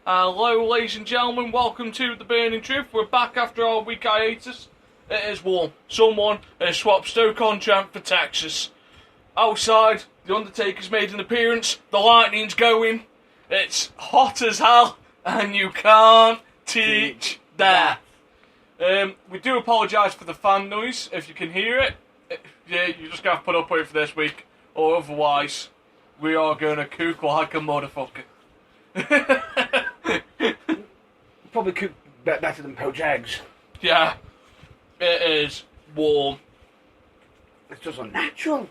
Hello, ladies and gentlemen, welcome to The Burning Truth. We're back after our week hiatus. It is warm. Someone has swapped Stoke-on-Trent for Texas. Outside, The Undertaker's made an appearance, the lightning's going, it's hot as hell, and you can't teach that. We do apologise for the fan noise, if you can hear it. Yeah, you're just going to have to put up with it for this week, or otherwise, we are going to cook like a motherfucker. Probably cook better than poached eggs. Yeah, it is warm. It's just unnatural.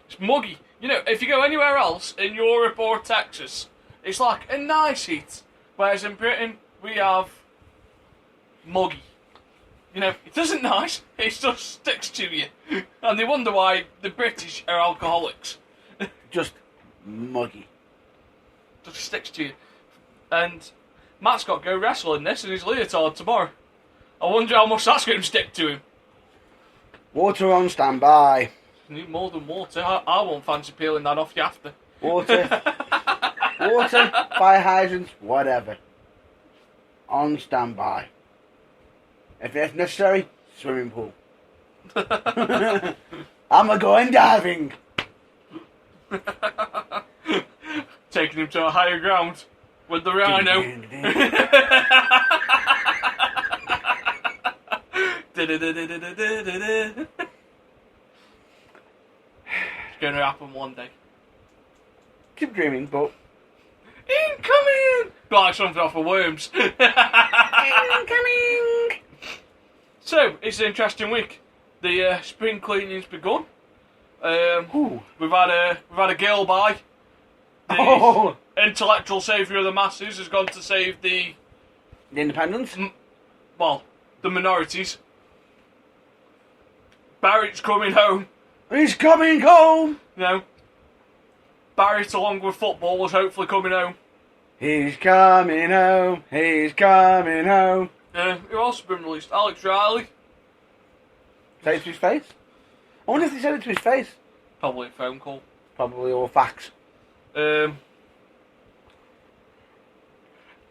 It's muggy. You know, if you go anywhere else in Europe or Texas, it's like a nice heat. Whereas in Britain, we have muggy. You know, it isn't nice, it just sticks to you. And they wonder why the British are alcoholics. Just muggy. Just sticks to you. And Matt's got to go wrestle in this in his leotard tomorrow. I wonder how much that's going to stick to him. Water on standby. You need more than water. I won't fancy peeling that off you after. Water. Water, fire hydrants, whatever. On standby. If necessary, swimming pool. I'm a-going diving. Taking him to a higher ground with the rhino. It's going to happen one day. Keep dreaming, but... Incoming! Like something off of Worms. Incoming! So, it's an interesting week. The spring cleaning's begun. We've had a girl by. The intellectual saviour of the masses has gone to save the independents? The minorities. Barrett's coming home. He's coming home! You know, Barrett, along with football, was hopefully coming home. He's coming home. He's coming home. Who else has been released? Alex Riley. Say it to his face? I wonder if they said it to his face. Probably a phone call. Probably all facts. I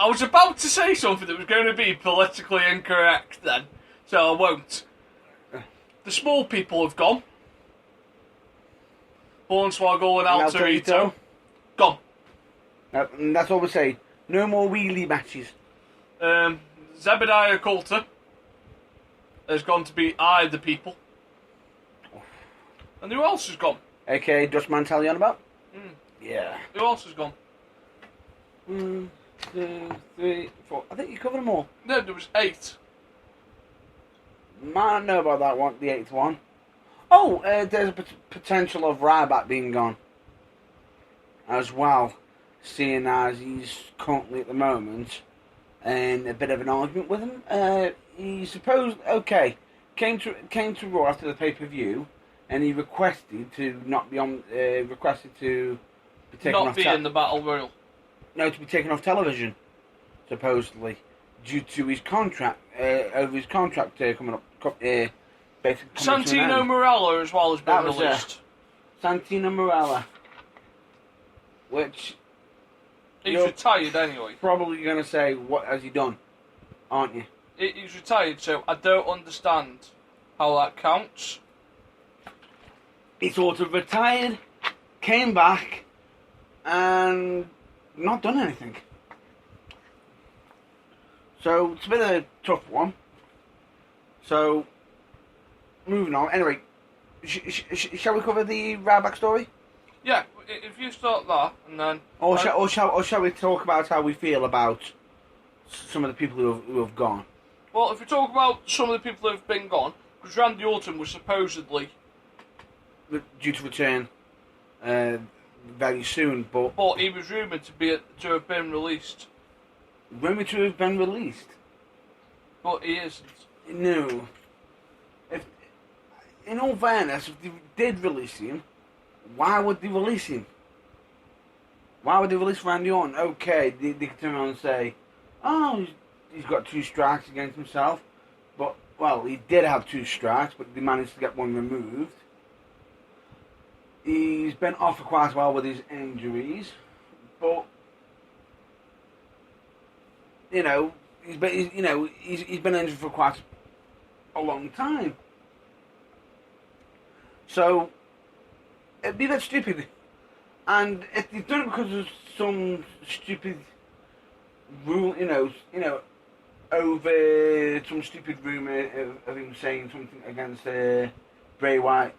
was about to say something that was going to be politically incorrect then, so I won't. The small people have gone. Hornswoggle and El Torito. Gone. And that's all we say. No more wheelie matches. Zebediah Coulter has gone to be I the People. And who else has gone? A.K.A. Dustman tell you on about? Yeah. Who else has gone? 1, 2, 3, 4. I think you covered them all. No, there was 8. Might not know about that one, the 8th one. Oh, there's a potential of Ryback being gone as well, seeing as he's currently at the moment in a bit of an argument with him. He supposed came to Raw after the pay-per-view, and he requested to not be on. Requested to be taken off. Not be in the Battle Royal. No, to be taken off television, supposedly, due to his contract. Over his contract coming up. Basically Santino Marella as well has been released. Santino Marella, which he's retired anyway. Probably going to say, what has he done? Aren't you? He's retired, so I don't understand how that counts. He sort of retired, came back, and not done anything. So it's a bit of a tough one. So, moving on. Anyway, shall we cover the Ryback story? Yeah, if you start that, and then... Or shall we talk about how we feel about some of the people who have gone? Well, if we talk about some of the people who have been gone, because Randy Orton was supposedly... due to return very soon, but he was rumoured to have been released. Rumoured to have been released? But he isn't. No. In all fairness, if they did release him, why would they release him? Why would they release Randy Orton? Okay, they could turn around and say, oh, he's got 2 strikes against himself. But, well, he did have 2 strikes, but they managed to get 1 removed. He's been off for quite a while with his injuries, but he's been injured for quite a long time. So it'd be that stupid, and if you've done it because of some stupid rule, over some stupid rumor of him saying something against Bray Wyatt.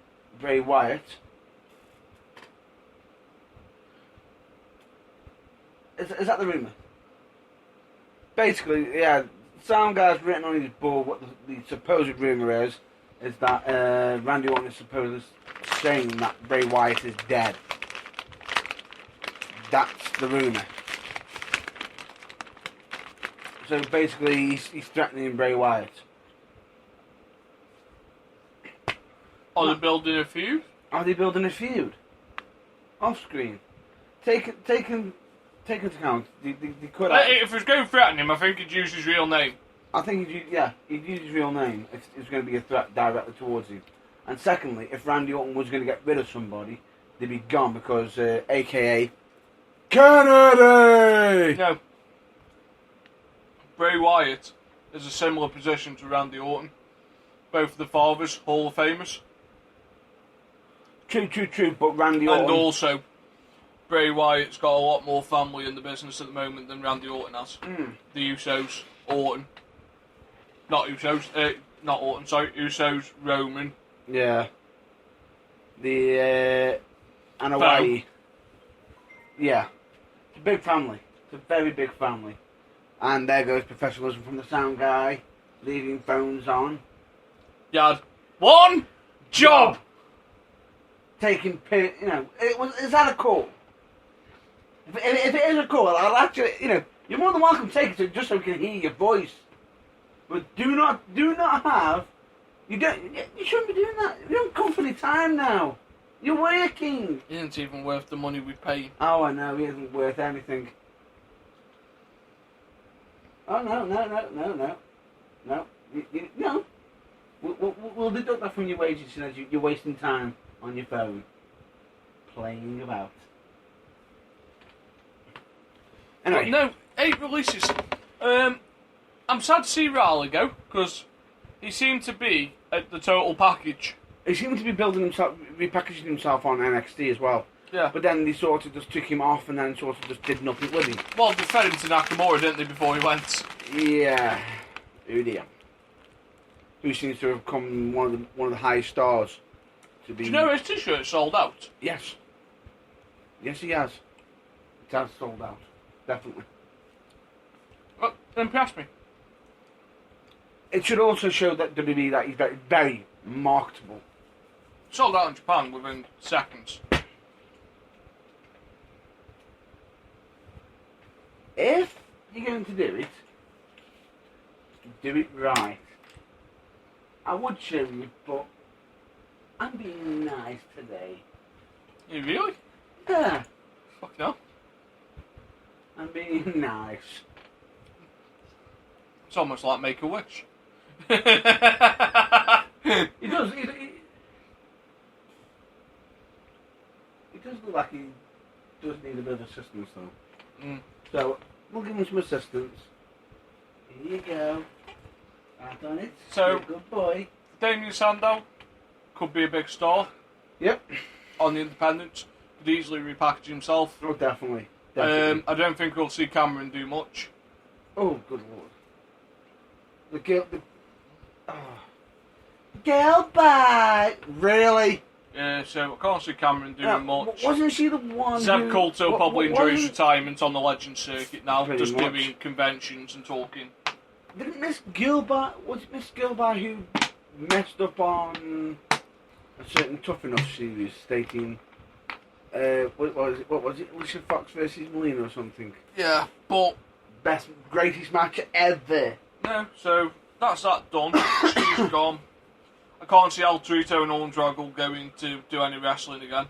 Is that the rumor? Basically, yeah. Sound guy's written on his board what the supposed rumor is that Randy Orton is supposedly saying that Bray Wyatt is dead. That's the rumor. So basically, he's threatening Bray Wyatt. Are they building a feud? Are they building a feud? Off screen. Take into account. They could. If he was going to threaten him, I think he'd use his real name. I think he'd use his real name if it was going to be a threat directly towards him. And secondly, if Randy Orton was going to get rid of somebody, they'd be gone because, AKA, Kennedy! No. Bray Wyatt is a similar position to Randy Orton. Both of the fathers, Hall of Famers. True, but Randy Orton... And also, Bray Wyatt's got a lot more family in the business at the moment than Randy Orton has. The Usos, Orton. Not Orton, sorry. Usos, Roman. Yeah. And Hawaii. Yeah. It's a big family. It's a very big family. And there goes professionalism from the sound guy, leaving phones on. You had one job! Taking, is that a call? If it is a call, I'll actually, you're more than welcome to take it just so we can hear your voice. But do not have, you shouldn't be doing that. You don't come for the time now. You're working. He isn't even worth the money we pay. Oh, I know, he isn't worth anything. Oh, no. No. We'll deduct that from your wages, you're wasting time on your phone. Playing about. Anyway. But no, 8 releases. I'm sad to see Riley go, because he seemed to be at the total package. He seemed to be repackaging himself on NXT as well. Yeah. But then they sort of just took him off and then sort of just did nothing with him. Well, they fed him to Nakamura, didn't they, before he went? Yeah. Oh dear. Who seems to have come one of the highest stars to be... Do you know his t-shirt sold out? Yes. Yes, he has. It has sold out. Definitely. Well, impressed me. It should also show that WWE that he's very, very marketable. Sold out in Japan within seconds. If you're going to do it right. I would show you, but I'm being nice today. You really? Yeah. Fuck no. I'm being nice. It's almost like Make-A-Wish. He does. He does look like he does need a bit of assistance, though. So we'll give him some assistance. Here you go. Right on it. So, you're a good boy. Damien Sandow could be a big star. Yep. On the independents. Could easily repackage himself. Oh, definitely. I don't think we'll see Cameron do much. Oh, good lord. Girl, bye. Really? So I can't see Cameron doing much. Wasn't she the one Zeb Coulter will probably enjoy his wasn't- retirement on the Legend circuit now, Pretty just much. giving conventions and talking. Didn't Miss Gilbert, was it Miss Gilbert who messed up on a certain Tough Enough series stating, what was it? Was it Fox versus Molina or something? Yeah, but... Greatest match ever. No, so that's that done. He's gone. I can't see El Torito and Owen Draggle going to do any wrestling again.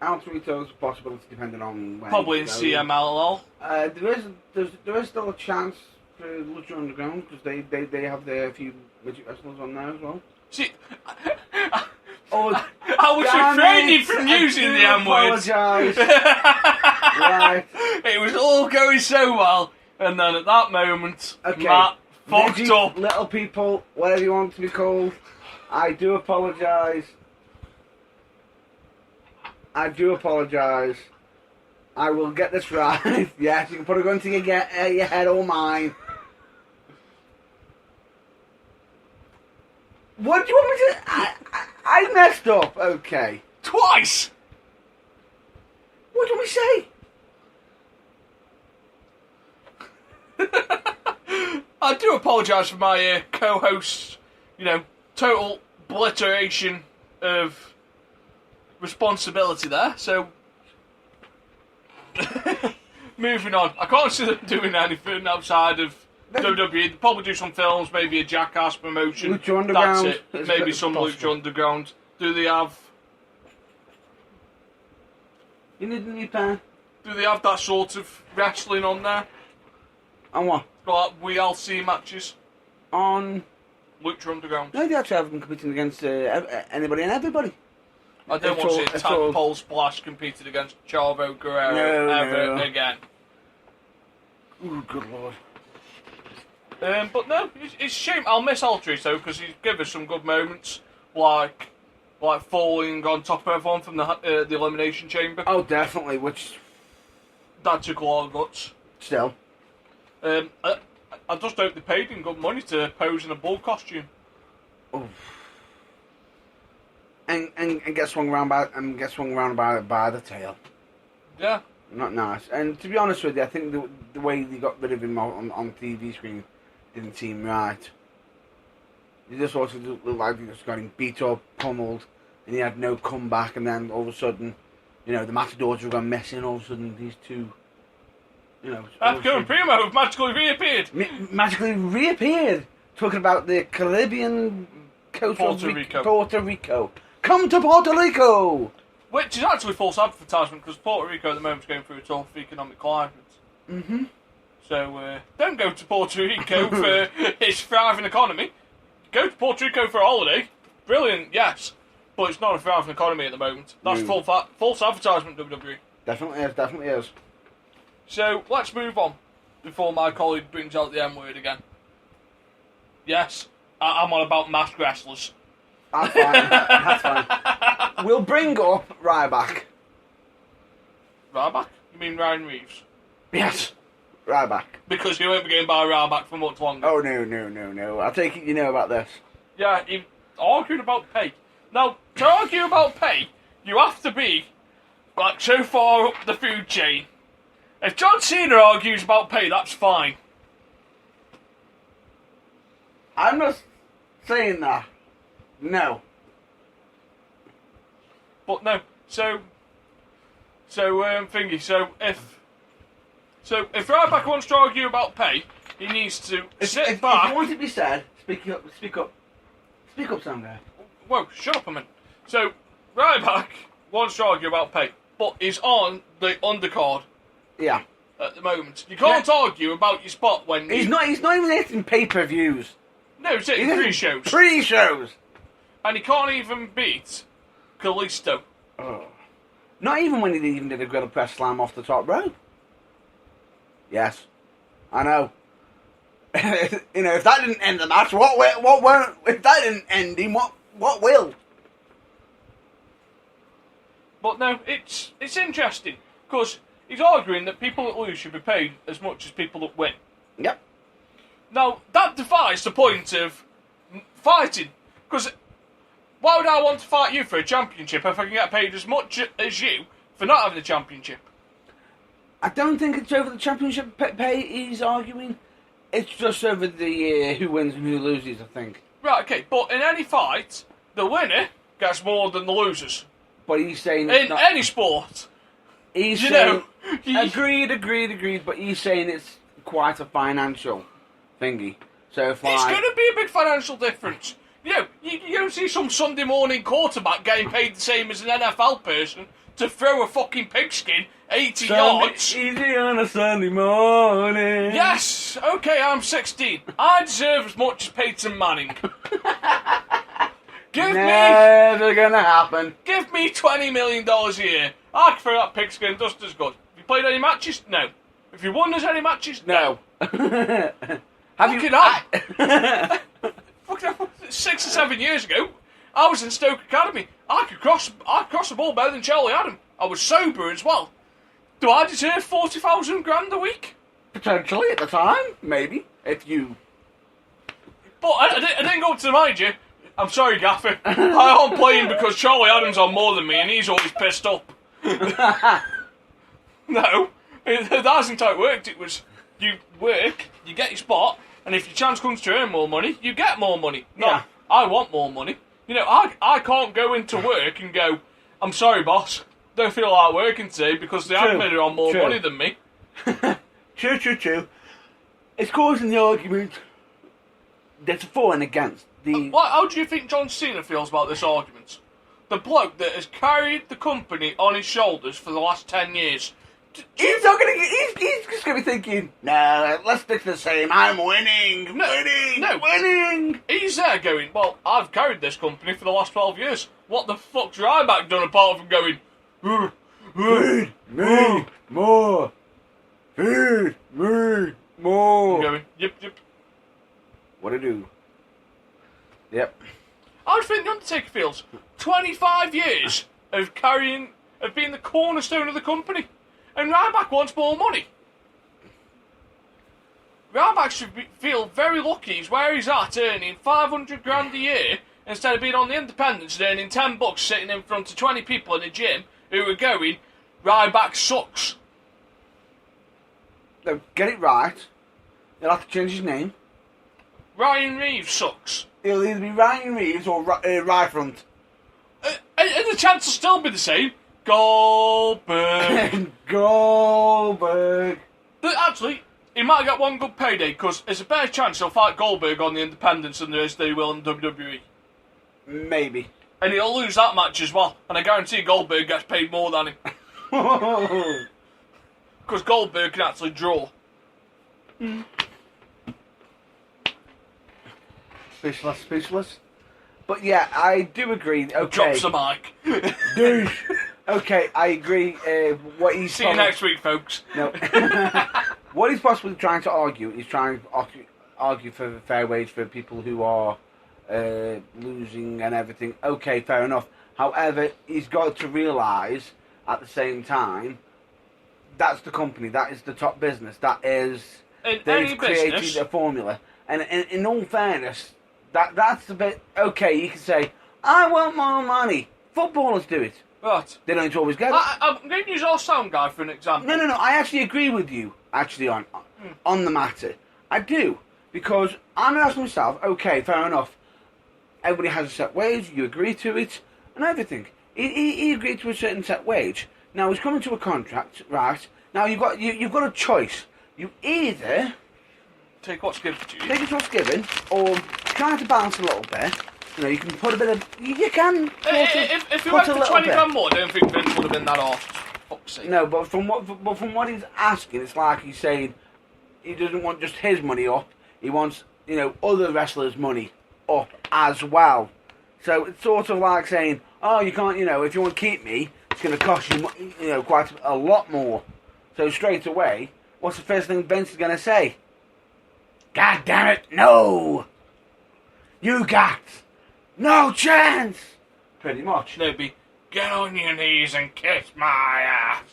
El Torito's a possibility depending on when. Probably in he's CMLL. There is still a chance for Lucha Underground because they have their few midget wrestlers on there as well. See, Oh, I was refraining from using the M word. Apologise. Right. It was all going so well And then at that moment, Okay. Matt fucked Midget, up. little people, whatever you want to be called, I do apologise. I will get this right. Yes, you can put a gun to your head or mine. What do you want me to... I messed up. Okay. Twice! What do we say? I do apologise for my co-host's, total obliteration of responsibility there. So, moving on. I can't see them doing anything outside of WWE. They'll probably do some films, maybe a Jackass promotion. Lucha Underground. That's it. Maybe some possible. Lucha Underground. Do they have... You need a new pen. Do they have that sort of wrestling on there? On what? Like WLC matches? On... Lucha Underground. No, they actually have them competing against anybody and everybody. I don't want to see Tadpole Splash competed against Chavo Guerrero ever again. Oh, good lord. But no, it's a shame. I'll miss Aldridge though, because he's given us some good moments, like falling on top of everyone from the Elimination Chamber. Oh, definitely, which... That took a lot of guts. Still. I just hope they paid him good money to pose in a bull costume. Oh. And get swung around by the tail. Yeah. Not nice. And to be honest with you, I think the way they got rid of him on TV screen didn't seem right. He just also looked like he just got him beat up, pummeled, and he had no comeback. And then all of a sudden, the Matadors were gone messing. All of a sudden, these two, Africa and Primo have magically reappeared. Magically reappeared. Talking about the Caribbean coast Puerto of Rico. Puerto Rico. Come to Puerto Rico. Which is actually false advertisement, because Puerto Rico at the moment is going through a tough economic climate. Mm-hmm. So don't go to Puerto Rico for its thriving economy. Go to Puerto Rico for a holiday. Brilliant, yes. But it's not a thriving economy at the moment. That's false advertisement, WWE. Definitely is. So let's move on before my colleague brings out the M word again. Yes, I'm on about masked wrestlers. That's fine. That's fine. We'll bring up Ryback. Ryback? You mean Ryan Reeves? Yes, Ryback. Because he won't be getting by Ryback for much longer. Oh, no. I take it you know about this. Yeah, he argued about pay. Now, to argue about pay, you have to be, so far up the food chain. If John Cena argues about pay, that's fine. I'm not saying that. No. But no, so if Ryback wants to argue about pay, he needs to sit back. If you want it to be said, speak up. Speak up, some guy. Whoa, shut up a minute. So Ryback wants to argue about pay, but is on the undercard. Yeah. At the moment, you can't argue about your spot when he's not even hitting pay-per-views. No, he's hitting pre-shows. Pre-shows. And he can't even beat Kalisto. Oh. Not even when he even did a gorilla press slam off the top rope. Yes, I know. If that didn't end the match, what won't? If that didn't end him, what will? But no, it's interesting because he's arguing that people that lose should be paid as much as people that win. Yep. Now that defies the point of fighting, because why would I want to fight you for a championship if I can get paid as much as you for not having a championship? I don't think it's over the championship pay he's arguing. It's just over the who wins and who loses, I think. Right, okay, but in any fight, the winner gets more than the losers. But he's saying... In any sport. He's saying... Agreed, but he's saying it's quite a financial thingy. So if it's going to be a big financial difference. You don't see some Sunday morning quarterback getting paid the same as an NFL person to throw a fucking pigskin 80 yards. Easy on a Sunday morning. Yes, okay, I'm 16. I deserve as much as Peyton Manning. Never gonna happen. Give me $20 million a year. I can throw that pigskin just as good. Have you played any matches? No. Have you won as any matches? No. Have Look at that. Fucking 6 or 7 years ago, I was in Stoke Academy. I could cross the ball better than Charlie Adam. I was sober as well. Do I deserve 40,000 grand a week? Potentially at the time, maybe. If you... But I didn't go to mind you. I'm sorry, Gaffer. I aren't playing because Charlie Adams on more than me and he's always pissed up. No, that hasn't how it worked. It was, you work, you get your spot, and if your chance comes to earn more money, you get more money. No, Yeah. I want more money. You know, I can't go into work and go, I'm sorry, boss, don't feel like working today because the True. admin are on more True. money than me. True. It's causing the argument. There's a for and against. How do you think John Cena feels about this argument? The bloke that has carried the company on his shoulders for the last 10 years. He's not gonna. He's just gonna be thinking, no, let's stick to the same. I'm winning. Winning. He's there going, well, I've carried this company for the last 12 years. What the fuck's Ryback done apart from going, Feed me more. Feed me more. going, yep. What I do? Yep. How do you think The Undertaker feels? 25 years of being the cornerstone of the company. And Ryback wants more money. Ryback should feel very lucky he's where he's at, earning 500 grand a year, instead of being on the independents and earning 10 bucks sitting in front of 20 people in a gym who are going, Ryback sucks. No, get it right. He'll have to change his name. Ryan Reeves sucks. It'll either be Ryan Reeves or Ryfront. And the chance will still be the same. Goldberg. Goldberg. But actually, he might get one good payday because there's a better chance he'll fight Goldberg on the independents than there is that he will in WWE. Maybe. And he'll lose that match as well. And I guarantee Goldberg gets paid more than him. Because Goldberg can actually draw. Speechless. But yeah, I do agree. Okay. Drops the mic. Douche. Okay, I agree. What he's See you next week, folks. No. What he's possibly trying to argue is trying to argue for fair wage for people who are losing and everything. Okay, fair enough. However, he's got to realise at the same time that's the company, that is the top business, they've created a formula. And in all fairness, that's a bit okay. You can say, I want more money. Footballers do it. Right. They don't always get it. I'm going to use our sound guy for an example. No. I actually agree with you. Actually, on the matter, I do, because I'm asking myself. Okay, fair enough. Everybody has a set wage. You agree to it, and everything. He agreed to a certain set wage. Now he's coming to a contract, right? Now you've got a choice. You either take what's given to you. take it what's given, or try to balance a little bit. You know, you can put a bit of. You can. If you went for 20 grand more, I don't think Vince would have been that off. Fuck's sake. No, but from what he's asking, it's like he's saying he doesn't want just his money up. He wants, other wrestlers' money up as well. So it's sort of like saying, oh, you can't, if you want to keep me, it's going to cost you, quite a lot more. So straight away, what's the first thing Vince is going to say? God damn it, no! You got no chance! Pretty much. They'd be, get on your knees and kiss my ass.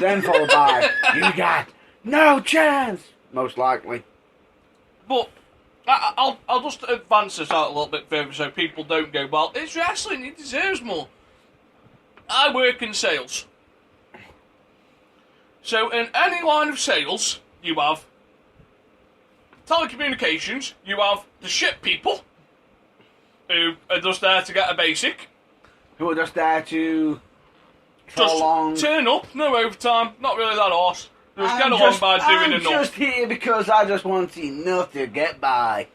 Then followed by, you got no chance! Most likely. But I'll just advance this out a little bit further so people don't go, well, it's wrestling, he deserves more. I work in sales. So in any line of sales, you have telecommunications, you have the shit people, who are just there to get a basic. Who are just there to Just turn up, no overtime, not really that arse. Just get along by doing enough. I'm just here because I just want enough to get by.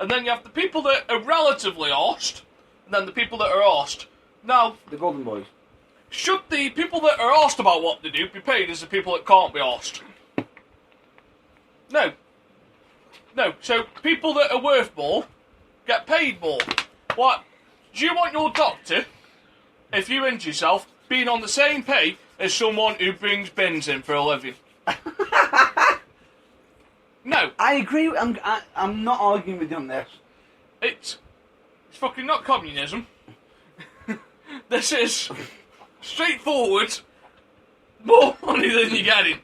And then you have the people that are relatively arsed, and then the people that are arsed. Now, The Golden Boys. should the people that are asked about what they do be paid as the people that can't be asked? No. So people that are worth more get paid more. What? Do you want your doctor, if you injure yourself, being on the same pay as someone who brings bins in for a living? I agree. I'm not arguing with you on this. It's fucking not communism. This is straightforward. More money than you're getting.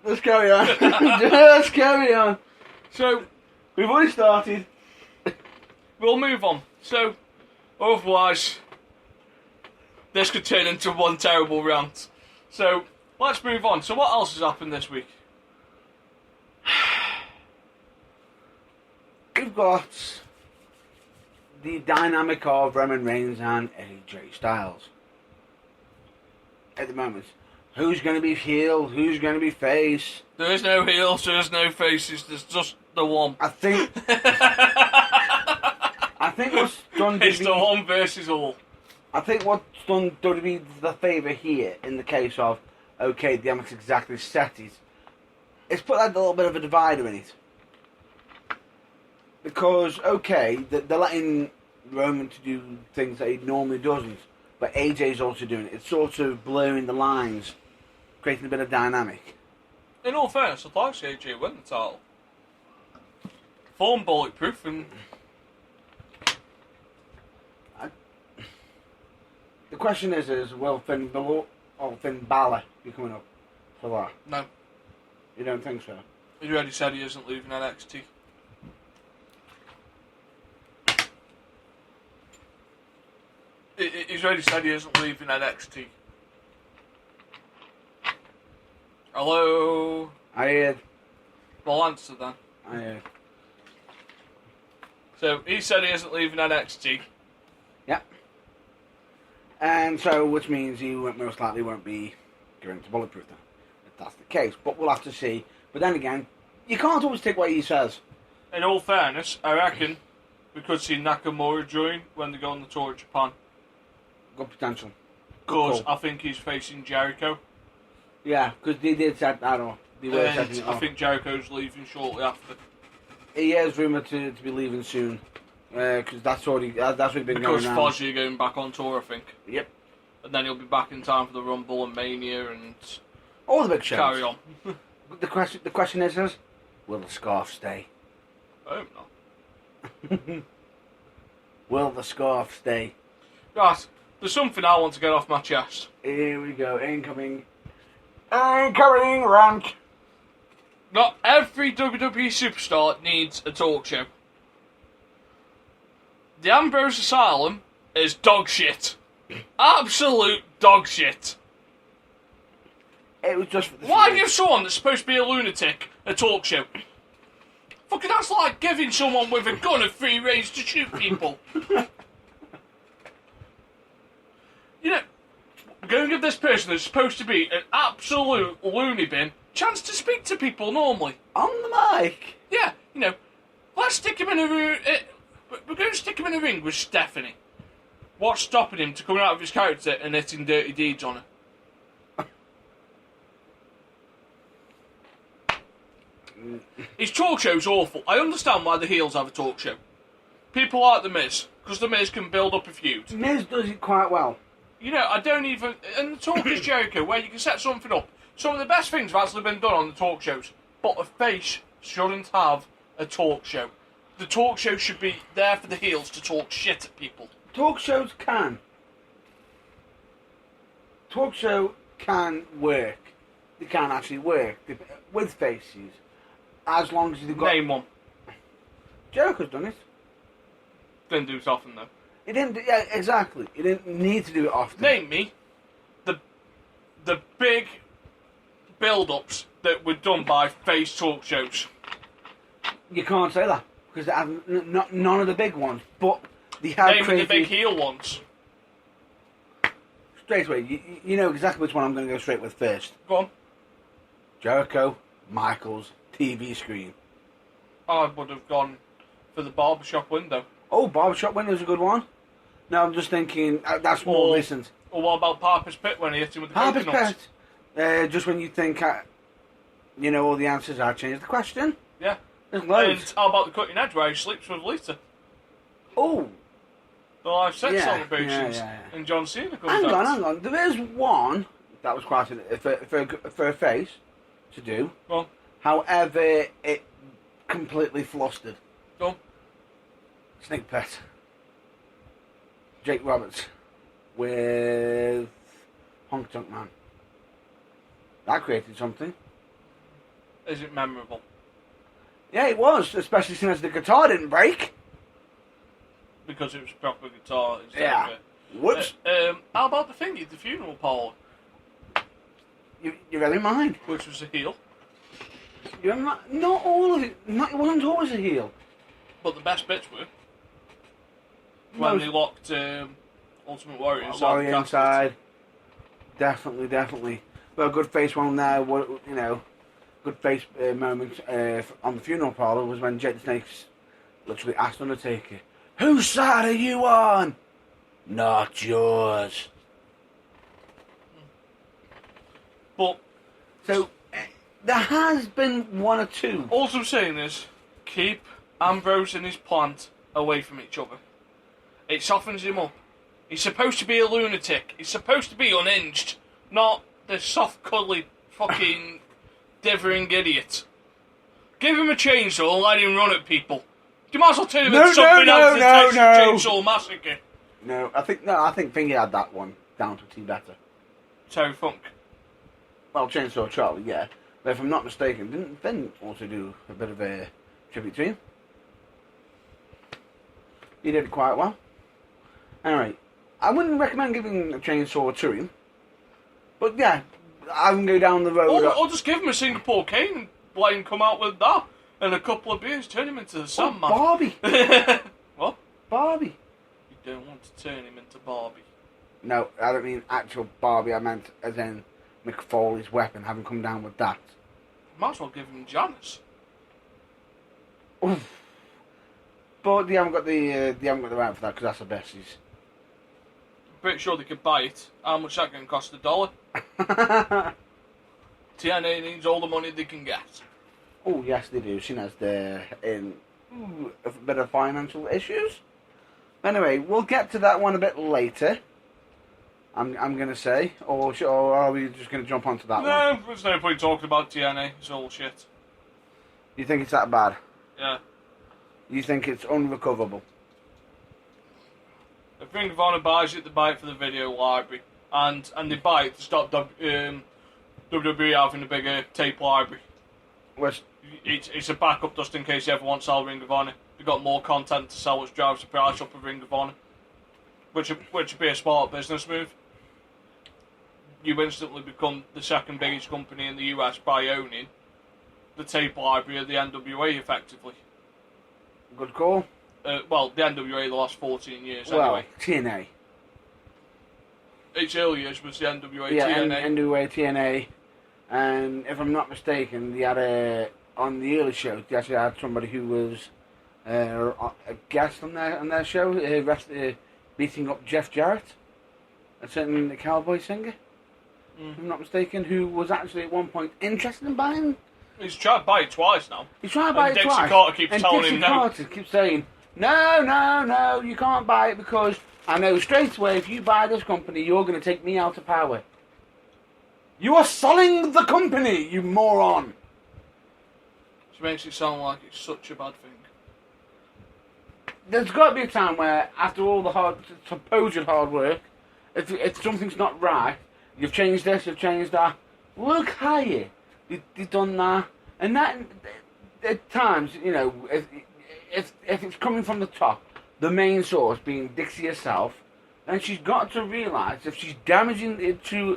Let's carry on. Let's carry on. So, We've already started. we'll move on. So, otherwise, this could turn into one terrible rant. So, let's move on. So, what else has happened this week? We've got the dynamic of Roman Reigns and AJ Styles. At the moment, who's going to be heel? Who's going to be face? There is no heels, there is no faces, there's just the one. I think what's done It's the WWE, one versus all. I think what's done WWE the favour here in the case of okay, they haven't exactly set it. It's put like a little bit of a divider in it. Because okay, they're letting Roman to do things that he normally doesn't, but AJ's also doing it. It's sort of blurring the lines, creating a bit of dynamic. In all fairness, I'd like to see AJ win the title. Form bulletproof and The question is will Finn Balor be coming up for that? no. You don't think so? He already said he isn't leaving NXT. He's already said he isn't leaving NXT. Hello? I heard. Well, answer then. I heard. So, he said he isn't leaving NXT. Yep. And so, which means he most likely won't be going to Bulletproof then, if that's the case. But we'll have to see. But then again, you can't always take what he says. In all fairness, I reckon we could see Nakamura join when they go on the tour of Japan. Good potential. Because Cool. I think he's facing Jericho. Yeah, because they did set that up. They were And setting it I up. think Jericho's leaving shortly after. He is rumoured to be leaving soon. Because that's already been Because going around. Fozzy are going back on tour, I think. Yep. And then he'll be back in time for the Rumble and Mania and All the big shows. carry on. The question is, will the scarf stay? I hope not. Will the scarf stay? Right, there's something I want to get off my chest. Here we go. Incoming rant. Not every WWE superstar needs a talk show. The Ambrose Asylum is dog shit. Absolute dog shit. It was just for the Why show. give someone that's supposed to be a lunatic a talk show? Fucking that's like giving someone with a gun a free range to shoot people. You know, go and give this person that's supposed to be an absolute loony bin chance to speak to people normally. On the mic? Yeah, you know, let's stick him in a room. We're going to stick him in a ring with Stephanie. What's stopping him to coming out of his character and hitting dirty deeds on her? His talk show's awful. I understand why the heels have a talk show. People like The Miz, because The Miz can build up a feud. Miz does it quite well. You know, I don't even... And the talk is Jericho, where you can set something up. Some of the best things have actually been done on the talk shows. But a face shouldn't have a talk show. The talk show should be there for the heels to talk shit at people. Talk shows can. Talk show can work. They can actually work with faces. As long as they've got... Name one. Jericho's done it. Didn't do it often, though. He didn't... Yeah, exactly. He didn't need to do it often. Name me the big build-ups that were done by face talk shows. You can't say that. Because they have none of the big ones. But they have Name me the created... big heel ones. Straight away, you know exactly which one I'm going to go straight with first. Go on. Jericho, Michaels, TV screen. I would have gone for the barbershop window. Oh, Barbershop Window's a good one. No, I'm just thinking, that's more Or- recent. Or what about Parker's Pit when he hit him with the Harper's coconuts? Pet. Just when you think, you know all the answers, I changed the question. Yeah. There's And loads. how about the cutting edge where he sleeps with Lita? Oh, The live sex Yeah, celebrations. yeah. And John Cena comes Hang out. on. There is one that was quite for a face to do. Go on. However, it completely flustered. Go on. Snake Pet. Jake Roberts with Honky Tonk Man. That created something. Is it memorable? Yeah, it was, especially since the guitar didn't break. Because it was proper guitar instead Yeah. of it. Whoops. How about the thingy, the funeral parlour, You read in mind. which was a heel, You're not all of it. It wasn't always a heel. but the best bits were when Most- they locked Ultimate Warrior inside Warrior the casket. inside. Definitely. But a good face one there, good face moment on the funeral parlour was when Jake the Snake literally asked Undertaker, "Whose side are you on?" "Not yours." But So there has been one or two. all I'm saying is, keep Ambrose and his plant away from each other. It softens him up. He's supposed to be a lunatic. He's supposed to be unhinged, not the soft, cuddly, fucking dithering idiot. Give him a chainsaw and let him run at people. You might as well turn him into something else than Texas Chainsaw Massacre. I think Thingy had that one down to a T better. Terry Funk. Well, Chainsaw Charlie, yeah. But if I'm not mistaken, didn't Finn also do a bit of a tribute to him? He did quite well. Anyway, I wouldn't recommend giving a chainsaw to him. But yeah, I can go down the road. Or just give him a Singapore cane and let him come out with that. And a couple of beers, turn him into the Sandman. Barbie. What? Barbie. You don't want to turn him into Barbie. No, I don't mean actual Barbie. I meant as in Mick Foley's weapon, having come down with that. Might as well give him Janice. Oof. But they haven't got the right for that because that's the besties. Pretty sure they could buy it. How much that going to cost? $1? TNA needs all the money they can get. Oh yes, they do. Seeing as they're in a bit of financial issues. Anyway, we'll get to that one a bit later. I'm gonna say, or are we just gonna jump onto that one? No, there's no point talking about TNA. It's all shit. You think it's that bad? Yeah. You think it's unrecoverable? If Ring of Honor buys it, they buy it for the video library. And they buy it to stop WWE having a bigger tape library. Where's, It's a backup just in case you ever want to sell Ring of Honor. They've got more content to sell, which drives the price up of Ring of Honor. Which would be a smart business move. You instantly become the second biggest company in the US by owning the tape library of the NWA, effectively. good call. Well, the NWA the last 14 years, Well, anyway. TNA. Its early years was the NWA, Yeah, TNA. NWA, TNA. And if I'm not mistaken, they had on the early show, they actually had somebody who was a guest on their show, beating up Jeff Jarrett, a certain cowboy singer, if I'm not mistaken, who was actually at one point interested in buying. He's tried to buy it twice now. He's trying to buy And it Dixie twice. Carter keeps and telling Dixie him no. Carter keeps saying, no, you can't buy it because I know straight away if you buy this company, you're going to take me out of power. You are selling the company, you moron. Which makes it sound like it's such a bad thing. There's got to be a time where, after all the supposed hard work, if something's not right, you've changed this, you've changed that. Look higher. You've done that, and that at times, you know, if it's coming from the top, the main source being Dixie herself, then she's got to realise if she's damaging it to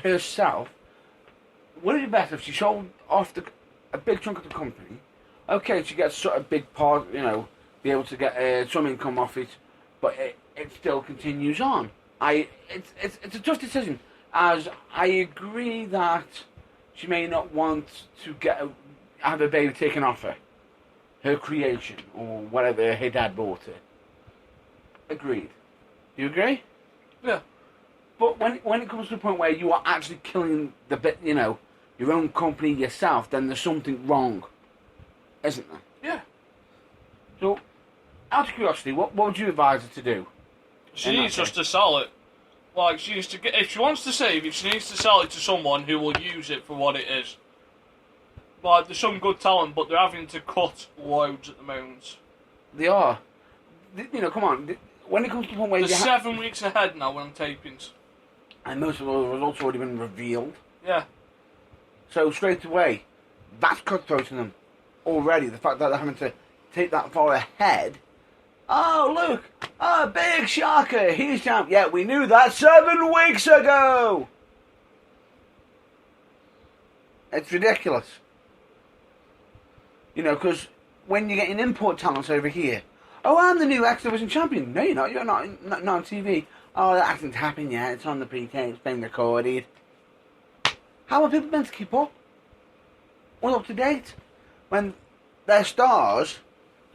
herself. Would it be better if she sold off a big chunk of the company? Okay, she gets sort of big part, you know, be able to get some income off it, but it still continues on. It's a tough decision, as I agree that she may not want to have a baby taken off her creation, or whatever her dad bought her. Agreed. You agree? Yeah. But when it comes to the point where you are actually killing your own company yourself, then there's something wrong, isn't there? Yeah. So, Out of curiosity, what would you advise her to do? She In that needs just case. to sell it. Like, she needs to get, if she wants to save it, she needs to sell it to someone who will use it for what it is. Like, there's some good talent, but they're having to cut loads at the moment. They are. You know, come on. When it comes to one way, They're 7 weeks ahead now when I'm tapings. and most of the results have already been revealed. Yeah. So straight away, that's cutthroat to them already. The fact that they're having to take that far ahead. Oh, look! Oh, big Sharker! He's champ. Yeah, we knew that 7 weeks ago! It's ridiculous. You know, because when you're getting import talents over here, oh, I'm the new X Division champion. No, you're not. You're not on TV. Oh, that hasn't happened yet. It's on the pre-tape. It's been recorded. How are people meant to keep up? All up to date? When their stars,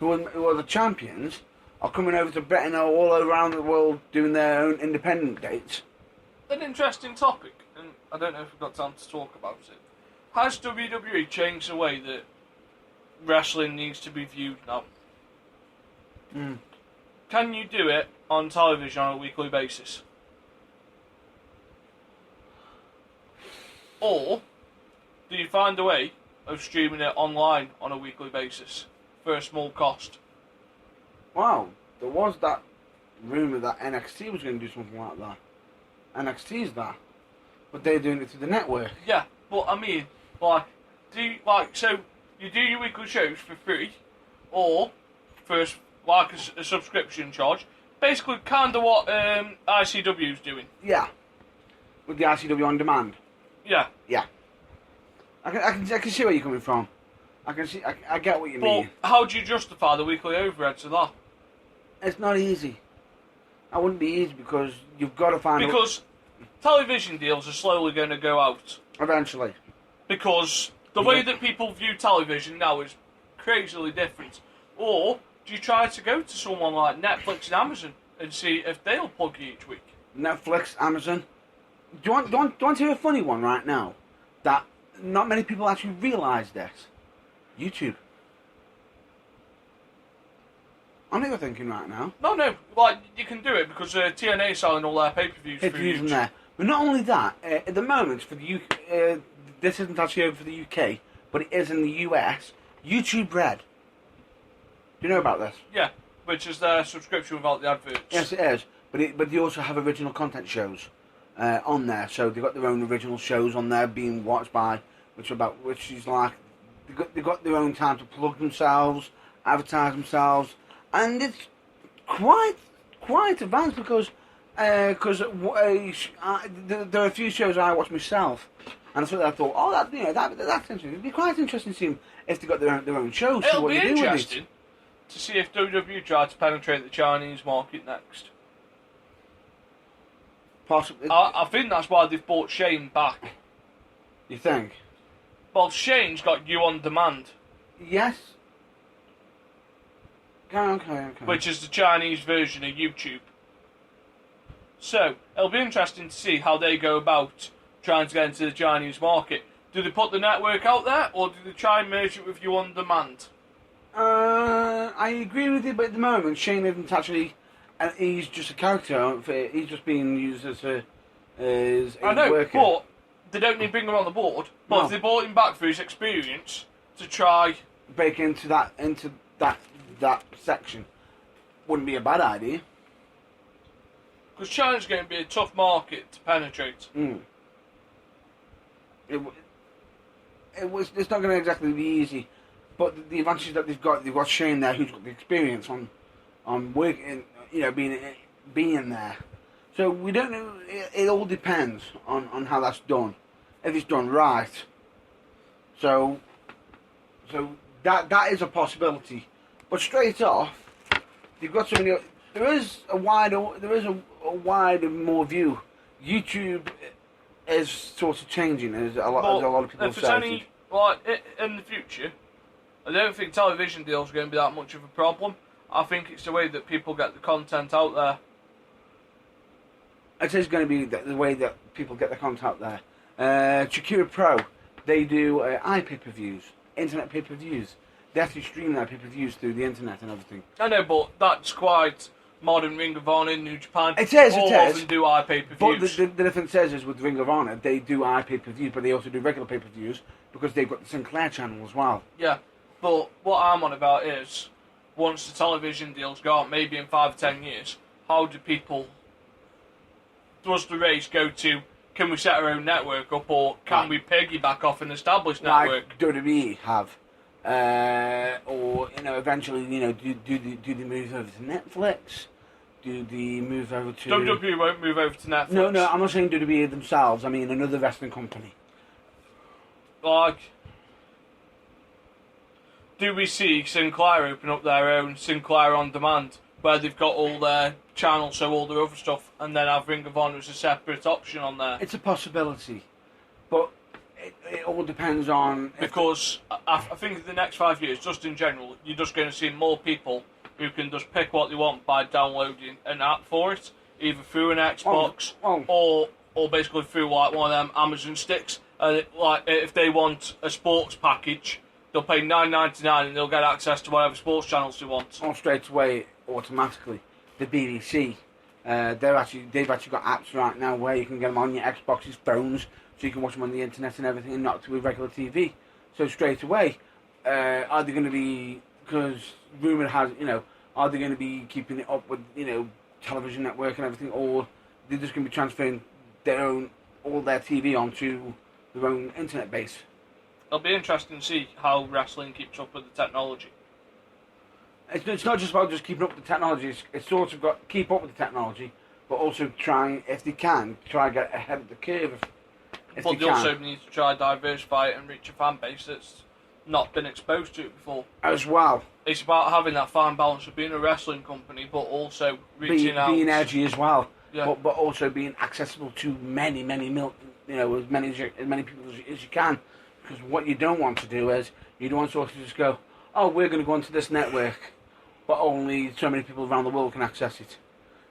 who are the champions, are coming over to Britain or all around the world doing their own independent dates. An interesting topic, and I don't know if we've got time to talk about it. Has WWE changed the way that wrestling needs to be viewed now? Mm. Can you do it on television on a weekly basis? Or do you find a way of streaming it online on a weekly basis for a small cost? Wow, there was that rumour that NXT was going to do something like that. NXT's that. But they're doing it through the network. Yeah, but I mean, like, so you do your weekly shows for free, or for a subscription charge. Basically, kind of what ICW's doing. Yeah. With the ICW on demand. Yeah. Yeah. I can see where you're coming from. I get what you But mean. how do you justify the weekly overheads of that? It's not easy. That wouldn't be easy because you've got to find Because television deals are slowly going to go out. eventually. Because the way that people view television now is crazily different. Or do you try to go to someone like Netflix and Amazon and see if they'll plug you each week? Netflix, Amazon. Do you want to hear a funny one right now? That not many people actually realise this. YouTube. I know you're thinking right now. No, like, you can do it because TNA selling all their pay-per-views through Pay-per-views in YouTube. there. But not only that, at the moment, for the UK, this isn't actually over for the UK, but it is in the US, YouTube Red. Do you know about this? Yeah, which is their subscription without the adverts. Yes, it is. But they also have original content shows on there. So they've got their own original shows on there being watched by, which is like, they've got their own time to plug themselves, advertise themselves, and it's quite advanced because there are a few shows I watch myself, and I thought, oh, that's interesting. It'd be quite interesting to see if they got their own shows. It'll what be they do with it. interesting to see if WWE try to penetrate the Chinese market next. Possibly, I think that's why they've brought Shane back. you think? Well, Shane's got You On Demand, Yes. Okay. which is the Chinese version of YouTube. So, it'll be interesting to see how they go about trying to get into the Chinese market. Do they put the network out there, or do they try and merge it with You On Demand? I agree with you, but at the moment, Shane isn't actually. He's just a character. He's just being used as a I know, worker. but they don't need to bring him on the board. But No. if they brought him back for his experience to try, Break into that section wouldn't be a bad idea. because China's going to be a tough market to penetrate. It's not going to exactly be easy, but the advantage that they've got Shane there, who's got the experience on working, being there. So we don't know. It all depends on how that's done, if it's done right. So that is a possibility, but straight off, you've got so many. There is a wider, more view. YouTube is sort of changing, as a lot of people if it's say. any, like, in the future, I don't think television deals are going to be that much of a problem. I think it's the way that people get the content out there. It is going to be the way that people get the content out there. Shakira Pro, they do pay-per-views, internet pay-per-views. They actually stream their pay-per-views through the internet and everything. I know, but that's quite modern. Ring of Honor, New Japan. It is, all of them do But pay-per-views. the difference is with Ring of Honor, they do pay-per-views, but they also do regular pay-per-views because they've got the Sinclair channel as well. Yeah, but what I'm on about is, once the television deals go out, maybe in 5 or 10 years, how do people... Does the race go to, can we set our own network up, or can we piggyback off an established network? Like WWE have. Or, eventually, do the move over to Netflix? Do the move over to... WWE won't move over to Netflix. No, I'm not saying WWE themselves. I mean another wrestling company. Like, do we see Sinclair open up their own Sinclair On Demand, where they've got all their channels, so all their other stuff, and then have Ring of Honor as a separate option on there? It's a possibility, but it all depends on... Because I think in the next 5 years, just in general, you're just going to see more people who can just pick what they want by downloading an app for it, either through an Xbox or basically through like one of them Amazon sticks. And if they want a sports package, they'll pay $9.99 and they'll get access to whatever sports channels they want. Or straight away, automatically, the BBC. They've actually got apps right now where you can get them on your Xbox's phones, so you can watch them on the internet and everything, and not through regular TV. So straight away, are they going to be? Because rumour has, are they going to be keeping it up with, television network and everything, or they're just going to be transferring all their TV onto their own internet base? It'll be interesting to see how wrestling keeps up with the technology. It's not just about just keeping up with the technology. It's sort of got to keep up with the technology, but also try, if they can, try to get ahead of the curve. But they also need to try diversify it and reach a fan base that's not been exposed to it before. As well. It's about having that fine balance of being a wrestling company, but also reaching out. Being edgy as well. Yeah. But also being accessible to as many people as you can. Because what you don't want to do is, you don't want to sort of just go, oh, we're going to go onto this network, but only so many people around the world can access it.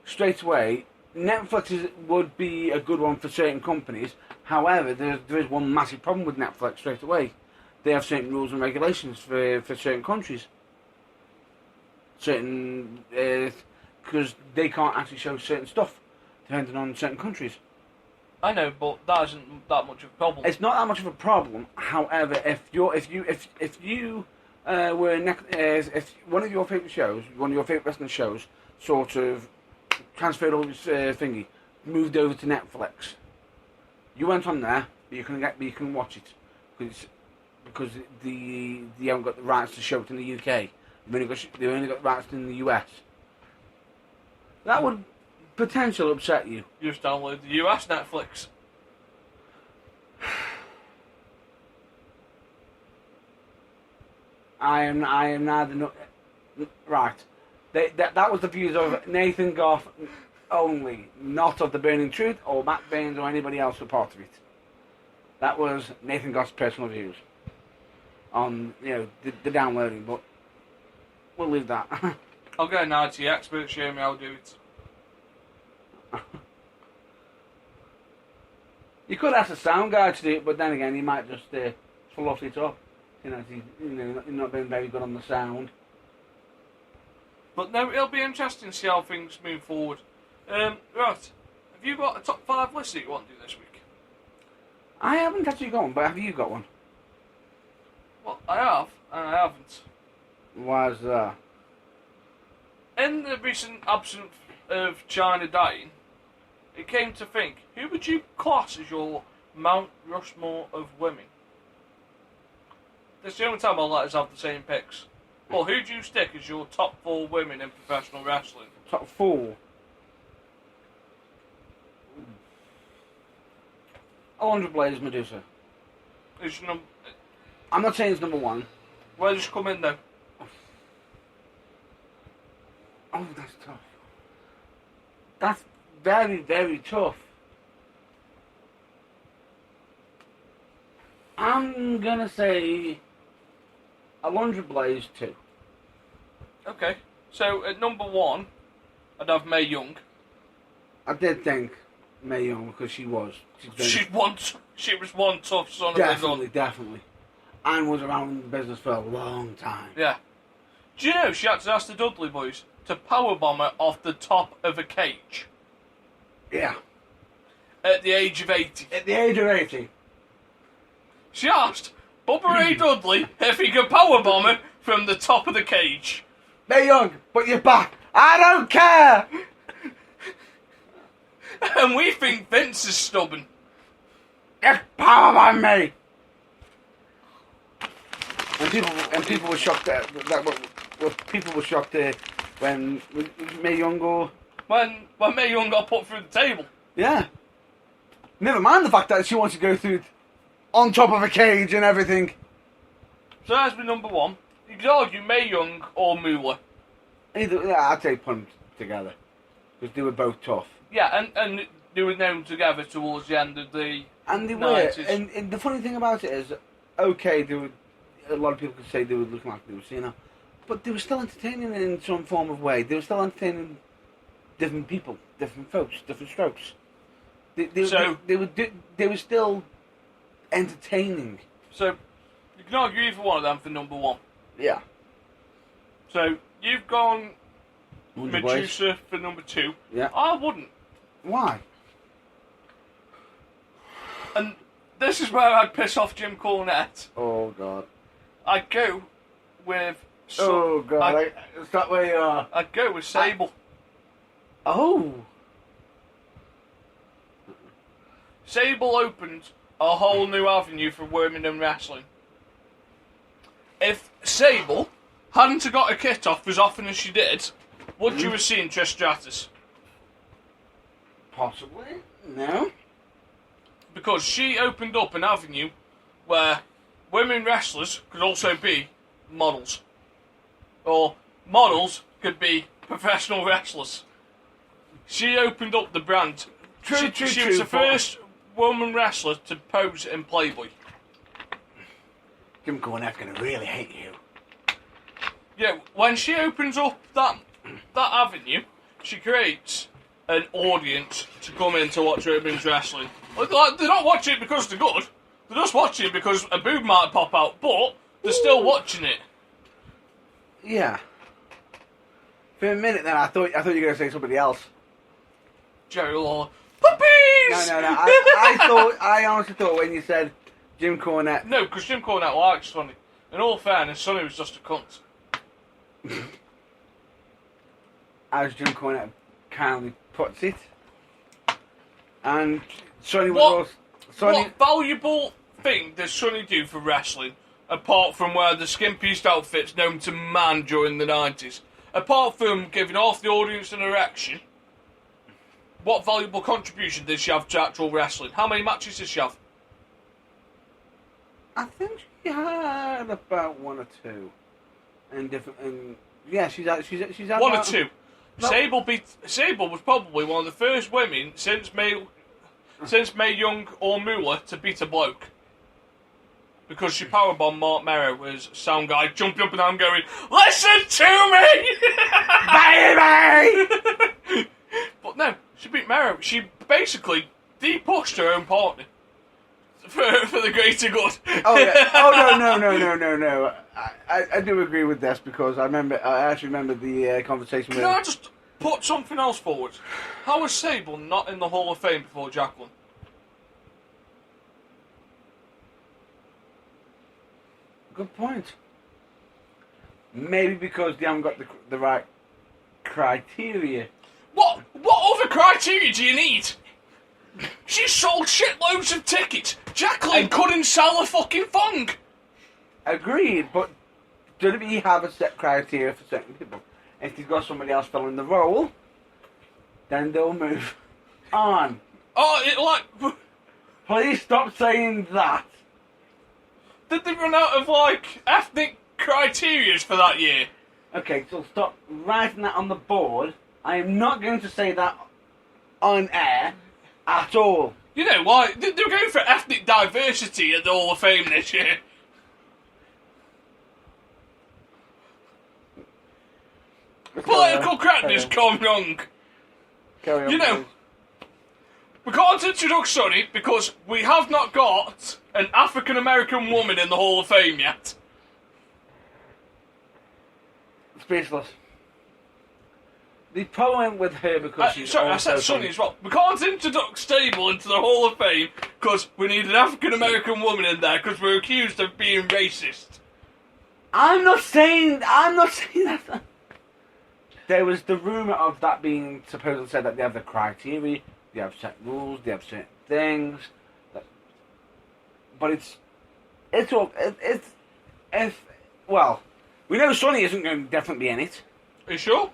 Straight away, Netflix would be a good one for certain companies. However, there is one massive problem with Netflix straight away. They have certain rules and regulations for certain countries. Because they can't actually show certain stuff, depending on certain countries. I know, but that isn't that much of a problem. It's not that much of a problem. However, if one of your favourite shows, one of your favourite wrestling shows, sort of transferred all this thingy, moved over to Netflix, you went on there, but you can watch it because they haven't got the rights to show it in the UK. They've only got the rights in the US. That would potentially upset you. You just download the US Netflix. I am neither. Right. That was the views of Nathan Goff only, not of the Burning Truth or Matt Baines or anybody else who part of it. That was Nathan Goff's personal views on the downloading, but we'll leave that. I'll get an IT expert to show me how to do it. You could ask a sound guy to do it, but then again, he might just fluff it up. He's not been very good on the sound. But no, it'll be interesting to see how things move forward. Right, have you got a top 5 list that you want to do this week? I haven't actually got one, but have you got one? Well, I have, and I haven't. Why is that? In the recent absence of China dying, it came to think, who would you class as your Mount Rushmore of women? This is the only time I'll let us have the same picks. Well, who do you stick as your top 4 women in professional wrestling? Top 4? Alundra Blaze, Medusa. I'm not saying it's number 1. Where does she come in though? Oh, that's tough. That's very, very tough. I'm gonna say Alundra Blaze 2. Okay, so at number 1, I'd have Mae Young. I did think Mae Young because she was. She was one tough son of a gun. Definitely. and was around the business for a long time. Yeah. Do you know she had to ask the Dudley boys to powerbomb her off the top of a cage Yeah. at the age of 80? At the age of 80. She asked Bubba Ray Dudley if he could powerbomb her from the top of the cage. They're young, but you're back. I don't care! And we think Vince is stubborn. Just powerbomb me! And people were shocked people were shocked when Mae Young or... When Mae Young got put through the table. Yeah. Never mind the fact that she wants to go through on top of a cage and everything. So that's my number one. You could argue Mae Young or Moolah. I'd say put them together. Because they were both tough. Yeah, and they were known together towards the end of the And they 90s. were. And the funny thing about it is, okay, they were, a lot of people could say they were looking like they were senile, but they were still entertaining in some form of way. They were still entertaining different people, different folks, different strokes. They were still entertaining. So, you can argue either one of them for number one. Yeah. So, you've gone Wonder Boys. Medusa for number two. Yeah. I wouldn't. Why? And this is where I'd piss off Jim Cornette. Oh God. I'd go with... Oh God. Is that where you are? I'd go with Sable. Oh. Sable opened a whole new avenue for women in wrestling. If Sable hadn't have got a kit off as often as she did, would you have seen Trish Stratus? Possibly. No. Because she opened up an avenue where women wrestlers could also be models. Or models could be professional wrestlers. She opened up the brand. She was the first woman wrestler to pose in Playboy. Jim Cornette's going to really hate you. Yeah, when she opens up that avenue, she creates an audience to come in to watch women's wrestling. Like, they're not watching it because they're good. They're just watching it because a boob might pop out, but they're still watching it. Yeah. For a minute then, I thought you were going to say somebody else. Jerry Lawler. Puppies! No. I honestly thought when you said Jim Cornette. No, because Jim Cornette likes Sonny. In all fairness, Sonny was just a cunt. As Jim Cornette kindly puts it. And Sonny was What? also... Sonny... What valuable thing does Sonny do for wrestling, apart from wear the skimpiest outfits known to man during the 90s? Apart from giving half the audience an erection, what valuable contribution did she have to actual wrestling? How many matches did she have? I think she had about one or two. Yeah, she's had One or about- two. No. Sable was probably one of the first women since Mae Young or Moolah to beat a bloke. Because she powerbombed Mark Merrow as sound guy jumping up and down going, "Listen to me! Baby! But no, she beat Merrow. She basically de-pushed her own partner. For the greater good. Oh yeah. Oh no. I do agree with this because I actually remember the conversation Can with. I just put something else forward? How was Sable not in the Hall of Fame before Jacqueline? Good point. Maybe because they haven't got the right criteria. What other criteria do you need? She sold shitloads of tickets. Jacqueline couldn't sell a fucking thong. Agreed, but WWE have a set criteria for certain people. If they've got somebody else filling the role, then they'll move on. Please stop saying that. Did they run out of ethnic criteria for that year? Okay, so stop writing that on the board. I am not going to say that on air at all. You know why? They were going for ethnic diversity at the Hall of Fame this year. Political correctness gone wrong. Carry on, You know, please. We can't introduce Sonny because we have not got an African American woman in the Hall of Fame yet. Speechless. The problem with her because she's sorry, I also said Sonny as well. We can't introduce Stable into the Hall of Fame because we need an African American woman in there because we're accused of being racist. I'm not saying that. There was the rumour of that being supposedly said that they have the criteria, they have set rules, they have certain things. But well, we know Sonny isn't going to definitely be in it. Are you sure?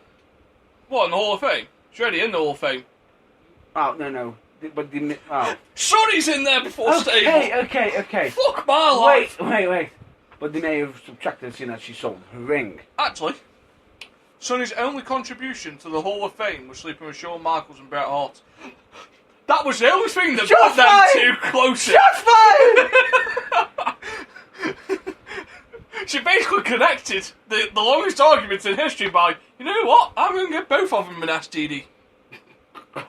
What, in the Hall of Fame? She's already in the Hall of Fame. Oh, no. But Sonny's in there before Stable. Okay. Fuck my life. Wait. But they may have subtracted seeing that she sold her ring. Actually, Sonny's only contribution to the Hall of Fame was sleeping with Shawn Michaels and Bret Hart. That was the only thing that brought them two closer. Shots fired! She basically connected the longest arguments in history by, you know what, I'm going to get both of them an STD.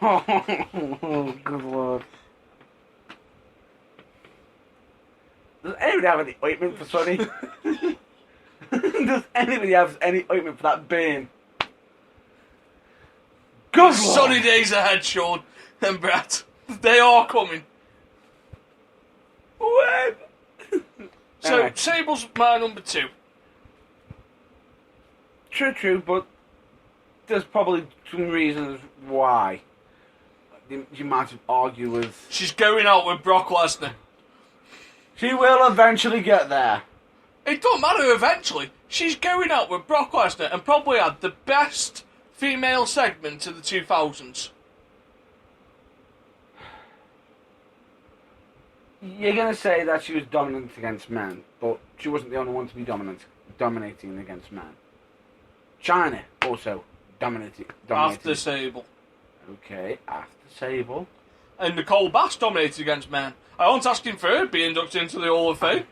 Oh, good lord. Does anybody have any ointment for Sonny? Does anybody have any ointment for that burn? Good Sunny lord. days ahead, Sean and Brett. They are coming. When? So, Anyway. Sable's my number 2. True, but there's probably some reasons why. You might have argued with... She's going out with Brock Lesnar. She will eventually get there. It don't matter eventually. She's going out with Brock Lesnar and probably had the best female segment of the 2000s. You're going to say that she was dominant against men, but she wasn't the only one to be dominating against men. China also dominated. After Sable. Okay, after Sable. And Nicole Bass dominated against men. I wasn't asking for her to be inducted into the Hall of Fame.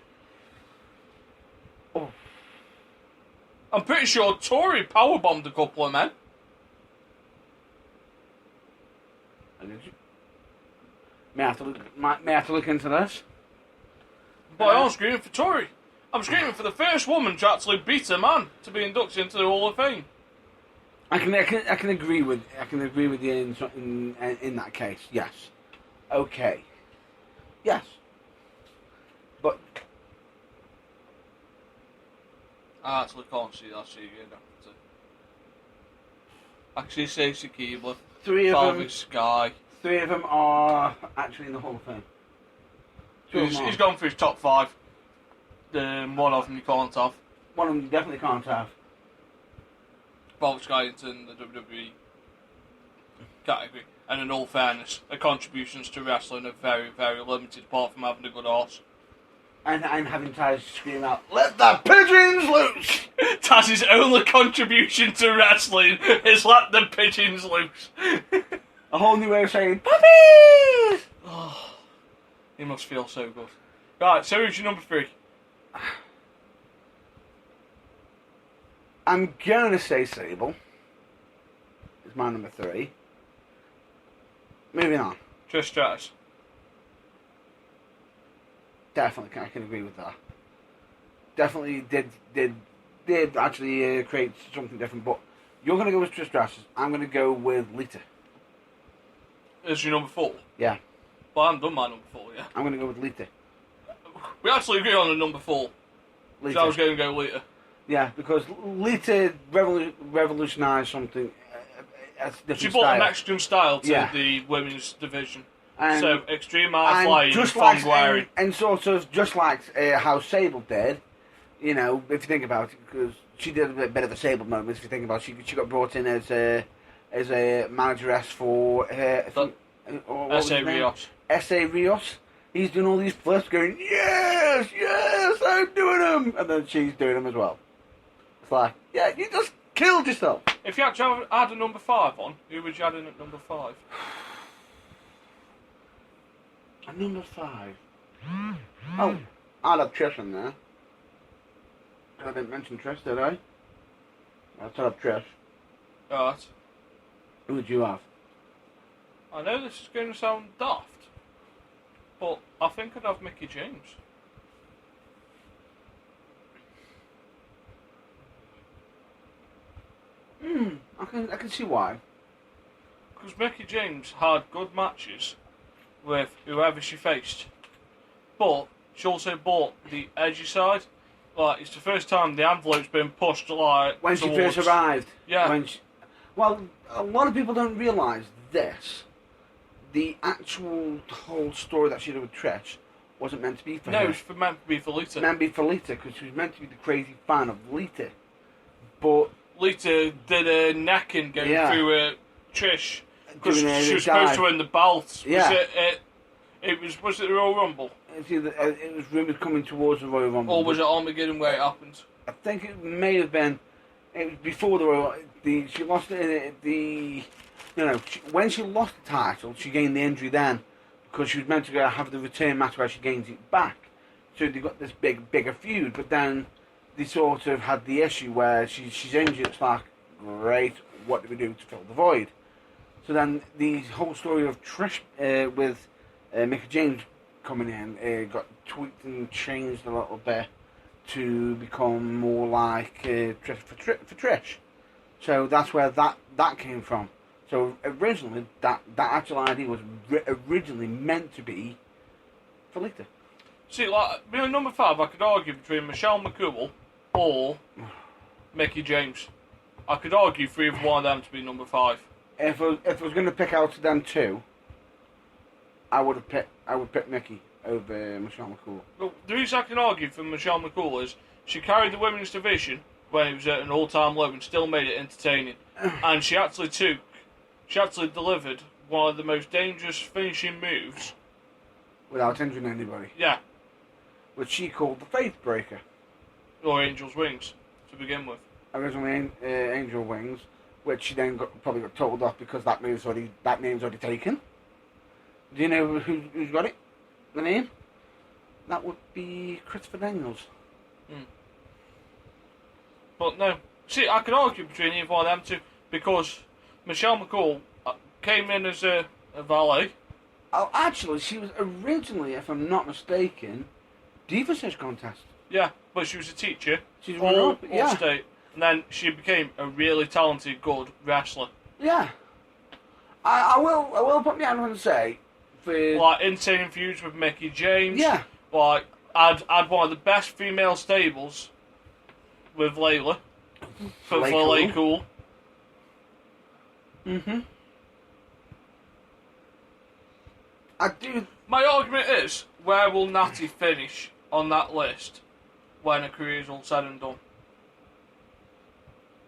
Oh. I'm pretty sure Tori powerbombed a couple of men. May I have to look into this? But I'm screaming for Tori. I'm screaming for the first woman to actually beat a man to be inducted into the Hall of Fame. I can agree with you in that case. Yes. Okay. Yes. But I actually can't see that again. Actually, Stacey Keebler, Falvey Sky. 3 of them are actually in the Hall of Fame. He's gone for his top 5. One of them you can't have. One of them you definitely can't have. Falvey Sky into the WWE category. And in all fairness, her contributions to wrestling are very, very limited, apart from having a good horse. And having Taz scream out, "Let the pigeons loose!" Taz's only contribution to wrestling is let the pigeons loose. A whole new way of saying, "Puppies!" Oh, he must feel so good. Right, so who's your number 3? I'm going to say Sable. It's my number 3. Moving on. Trish Stratus. Definitely, I can agree with that. Definitely did actually create something different. But you're going to go with Trish Stratus. I'm going to go with Lita. Is your number 4? Yeah. Well, I haven't done my number 4 yet. I'm going to go with Lita. We actually agree on a number 4. Lita. So I was going to go Lita. Yeah, because Lita revolutionised something. She brought the Mexican style to the women's division. And, so Extreme High Flying, just Fun Glaring. and sort of just like how Sable did, you know, if you think about it, because she did a bit of a Sable moment. If you think about it, she got brought in as a manageress for S.A. Rios. S.A. Rios. He's doing all these flips, going yes, I'm doing them, and then she's doing them as well. It's like, yeah, you just killed yourself. If you had to add a number 5 on, who would you add in at number 5? At number 5. Oh, I'd have Trish in there. I didn't mention Trish, did I? I'd have Trish. Alright. Who would you have? I know this is going to sound daft, but I think I'd have Mickie James. I can see why. Because Mickie James had good matches with whoever she faced, but she also bought the edgy side. Like, it's the first time the envelope's been pushed, like, When she first towards- arrived. Yeah. Well, a lot of people don't realise this. The actual whole story that she did with Trish wasn't meant to be for No, her. it was meant to be for Lita. Meant to be for Lita, because she was meant to be the crazy fan of Lita. But Lita did a necking going Yeah. through Trish because Doing a she was dive. supposed to win the belt. Yeah. Was it the Royal Rumble it was rumoured coming towards the Royal Rumble. or was it Armageddon where it happened? I think it may have been. It was before the Royal. She lost it. When she lost the title, she gained the injury then because she was meant to go have the return match where she gains it back. So they got this bigger feud, but then they sort of had the issue where she's injured. It's like, great, what do we do to fill the void? So then the whole story of Trish with Mickie James coming in got tweaked and changed a little bit to become more like Trish for Trish. So that's where that came from. So originally, that actual idea was originally meant to be for Lita. See, like, being number 5, I could argue between Michelle McCool or Mickie James. I could argue for either one of them to be number 5. If I was going to pick out them two, I would pick Mickie over Michelle McCool. Well, the reason I can argue for Michelle McCool is she carried the women's division when it was at an all-time low and still made it entertaining. And she actually delivered one of the most dangerous finishing moves. Without injuring anybody. Yeah, Which she called the Faith Breaker. or Angel's Wings, to begin with. Originally Angel Wings, which she then probably got told off because that name's already taken. Do you know who's got it? The name? That would be Christopher Daniels. But no, see, I could argue between either one of them two because Michelle McCool came in as a valet. Oh, actually, she was originally, if I'm not mistaken, Diva Search Contest. Yeah, but she was a teacher. She's all runner-up, yeah. state. And then she became a really talented, good wrestler. Yeah. I will put my hand on and say, for... Like, insane feuds with Mickie James. Yeah. Like, I'd one of the best female stables with Layla. For Lay Cool. Mm-hmm. I do... My argument is, where will Natty finish on that list when her career is all said and done?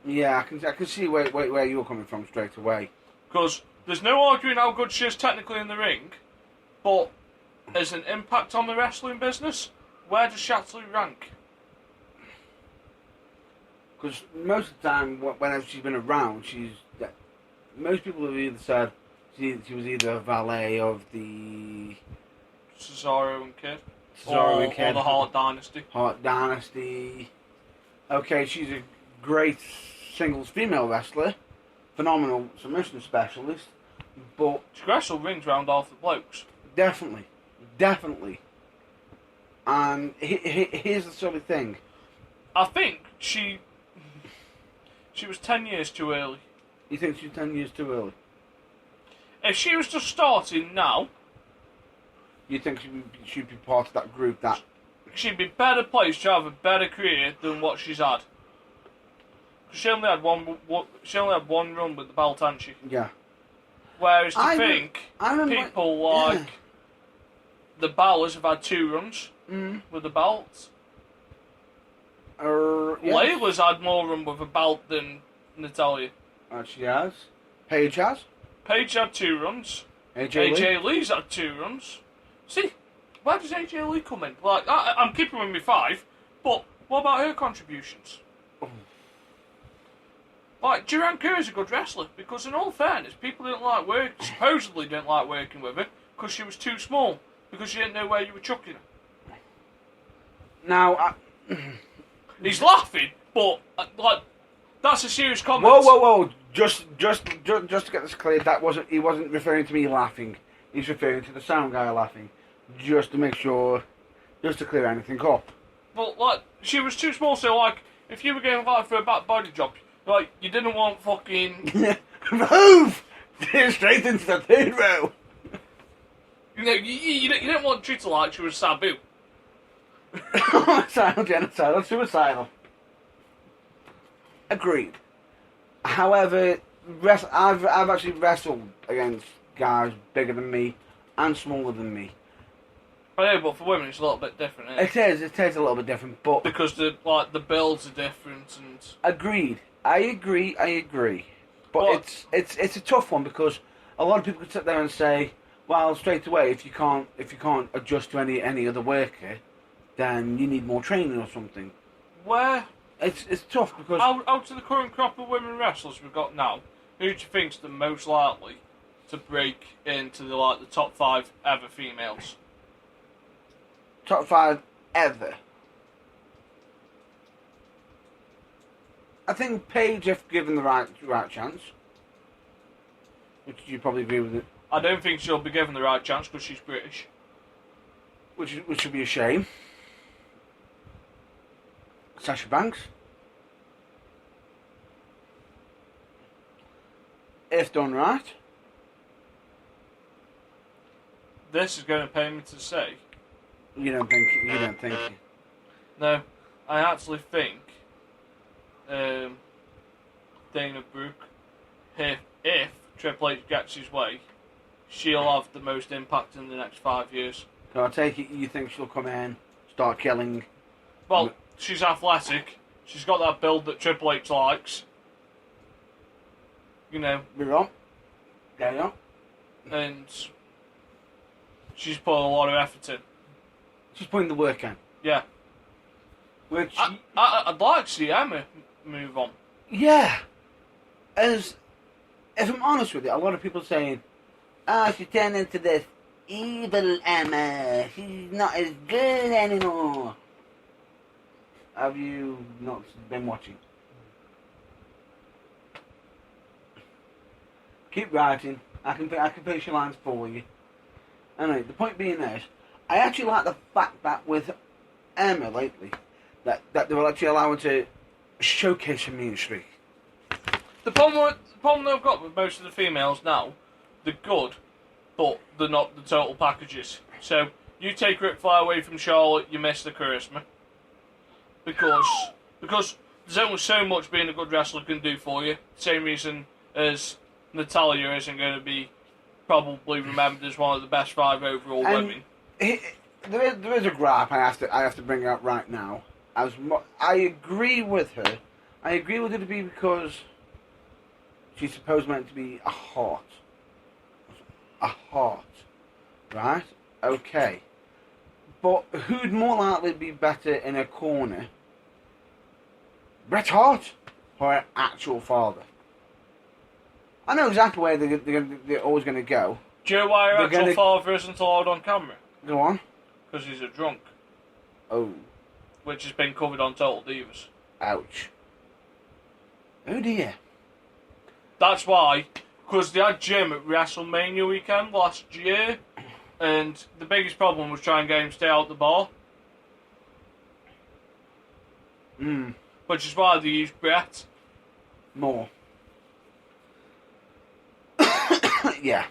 Yeah, I can see where you're coming from straight away. Because there's no arguing how good she is technically in the ring, but as an impact on the wrestling business, where does she actually rank? Because most of the time, whenever she's been around, most people have either said she was either a valet of the Cesaro and Kid. Cesaro and Kid, Or the Hart Dynasty. Hart Dynasty. Okay, she's a great singles female wrestler, phenomenal submission specialist, but She wrestled rings round half the blokes. definitely. And here's the sort of thing. I think she was 10 years too early. You think she's 10 years too early? If she was just starting now, You think she'd be part of that group that... she'd be better placed to have a better career than what she's had. She only had one run with the belt, hadn't she? Yeah. Whereas I remember- people like the Balors have had 2 runs with the belt. Yeah. Layla's had more run with a belt than Natalya. She has. Paige has. Paige had 2 runs. AJ Lee. AJ Lee's had 2 runs. See, where does AJ Lee come in? Like, I'm keeping with me 5, but what about her contributions? Like, Duran Kerr's a good wrestler, because in all fairness, people supposedly didn't like working with her, because she was too small, because you didn't know where you were chucking her. Now, He's laughing, but, like, that's a serious comment. whoa. Just to get this clear, he wasn't referring to me laughing. He's referring to the sound guy laughing. Just to make sure, just to clear anything up. Well, like, she was too small, so, like, if you were getting invited for a back body job, like, you didn't want fucking... Move! Straight into the third row. You know, you didn't want to treat her like she was Sabu. Homicidal, genocidal, suicidal. Agreed. However, I've actually wrestled against guys bigger than me and smaller than me. I know, but for women it's a little bit different, isn't it? It is a little bit different, but... Because the builds are different and... Agreed. I agree. But it's a tough one because a lot of people could sit there and say, well, straight away, if you can't adjust to any other worker, then you need more training or something. Where? It's tough because... Out of the current crop of women wrestlers we've got now, who do you think's the most likely to break into the top 5 ever females? Top 5 ever. I think Paige, if given the right chance, which you probably agree with it, I don't think she'll be given the right chance because she's British. which would be a shame. Sasha Banks, if done right. This is going to pay me to say. You don't think. No, I actually think Dana Brooke, if Triple H gets his way, she'll have the most impact in the next 5 years. So I take it you think she'll come in, start killing. Well, she's athletic. She's got that build that Triple H likes. You know. Be wrong. Carry on. And she's put a lot of effort in. She's putting the work in. Yeah. Which I'd like to see Emma move on. yeah, if I'm honest with you, a lot of people saying, she turned into this evil Emma. She's not as good anymore. Have you not been watching? Keep writing. I can finish your lines for you. Anyway, the point being is, I actually like the fact that with Emma lately, that they will actually allow her to showcase her mean streak. The problem I've got with most of the females now, they're good, but they're not the total packages. So you take Ric Flair away from Charlotte, you miss the charisma. Because there's only so much being a good wrestler can do for you. Same reason as Natalya isn't going to be probably remembered as one of the best 5 overall women. There is a gripe I have to bring out right now. I agree with her. I agree with her to be because she's supposed meant to be a heart. A heart. Right? Okay. But who'd more likely be better in a corner? Bret Hart or her actual father? I know exactly where they're always going to go. Do you know why her actual father isn't allowed on camera? Go on. Because he's a drunk. Oh. Which has been covered on Total Divas. Ouch. Oh dear. That's why, because they had Jim at WrestleMania weekend last year, and the biggest problem was trying to get him to stay out the bar. Which is why they used Brett. More. Yeah.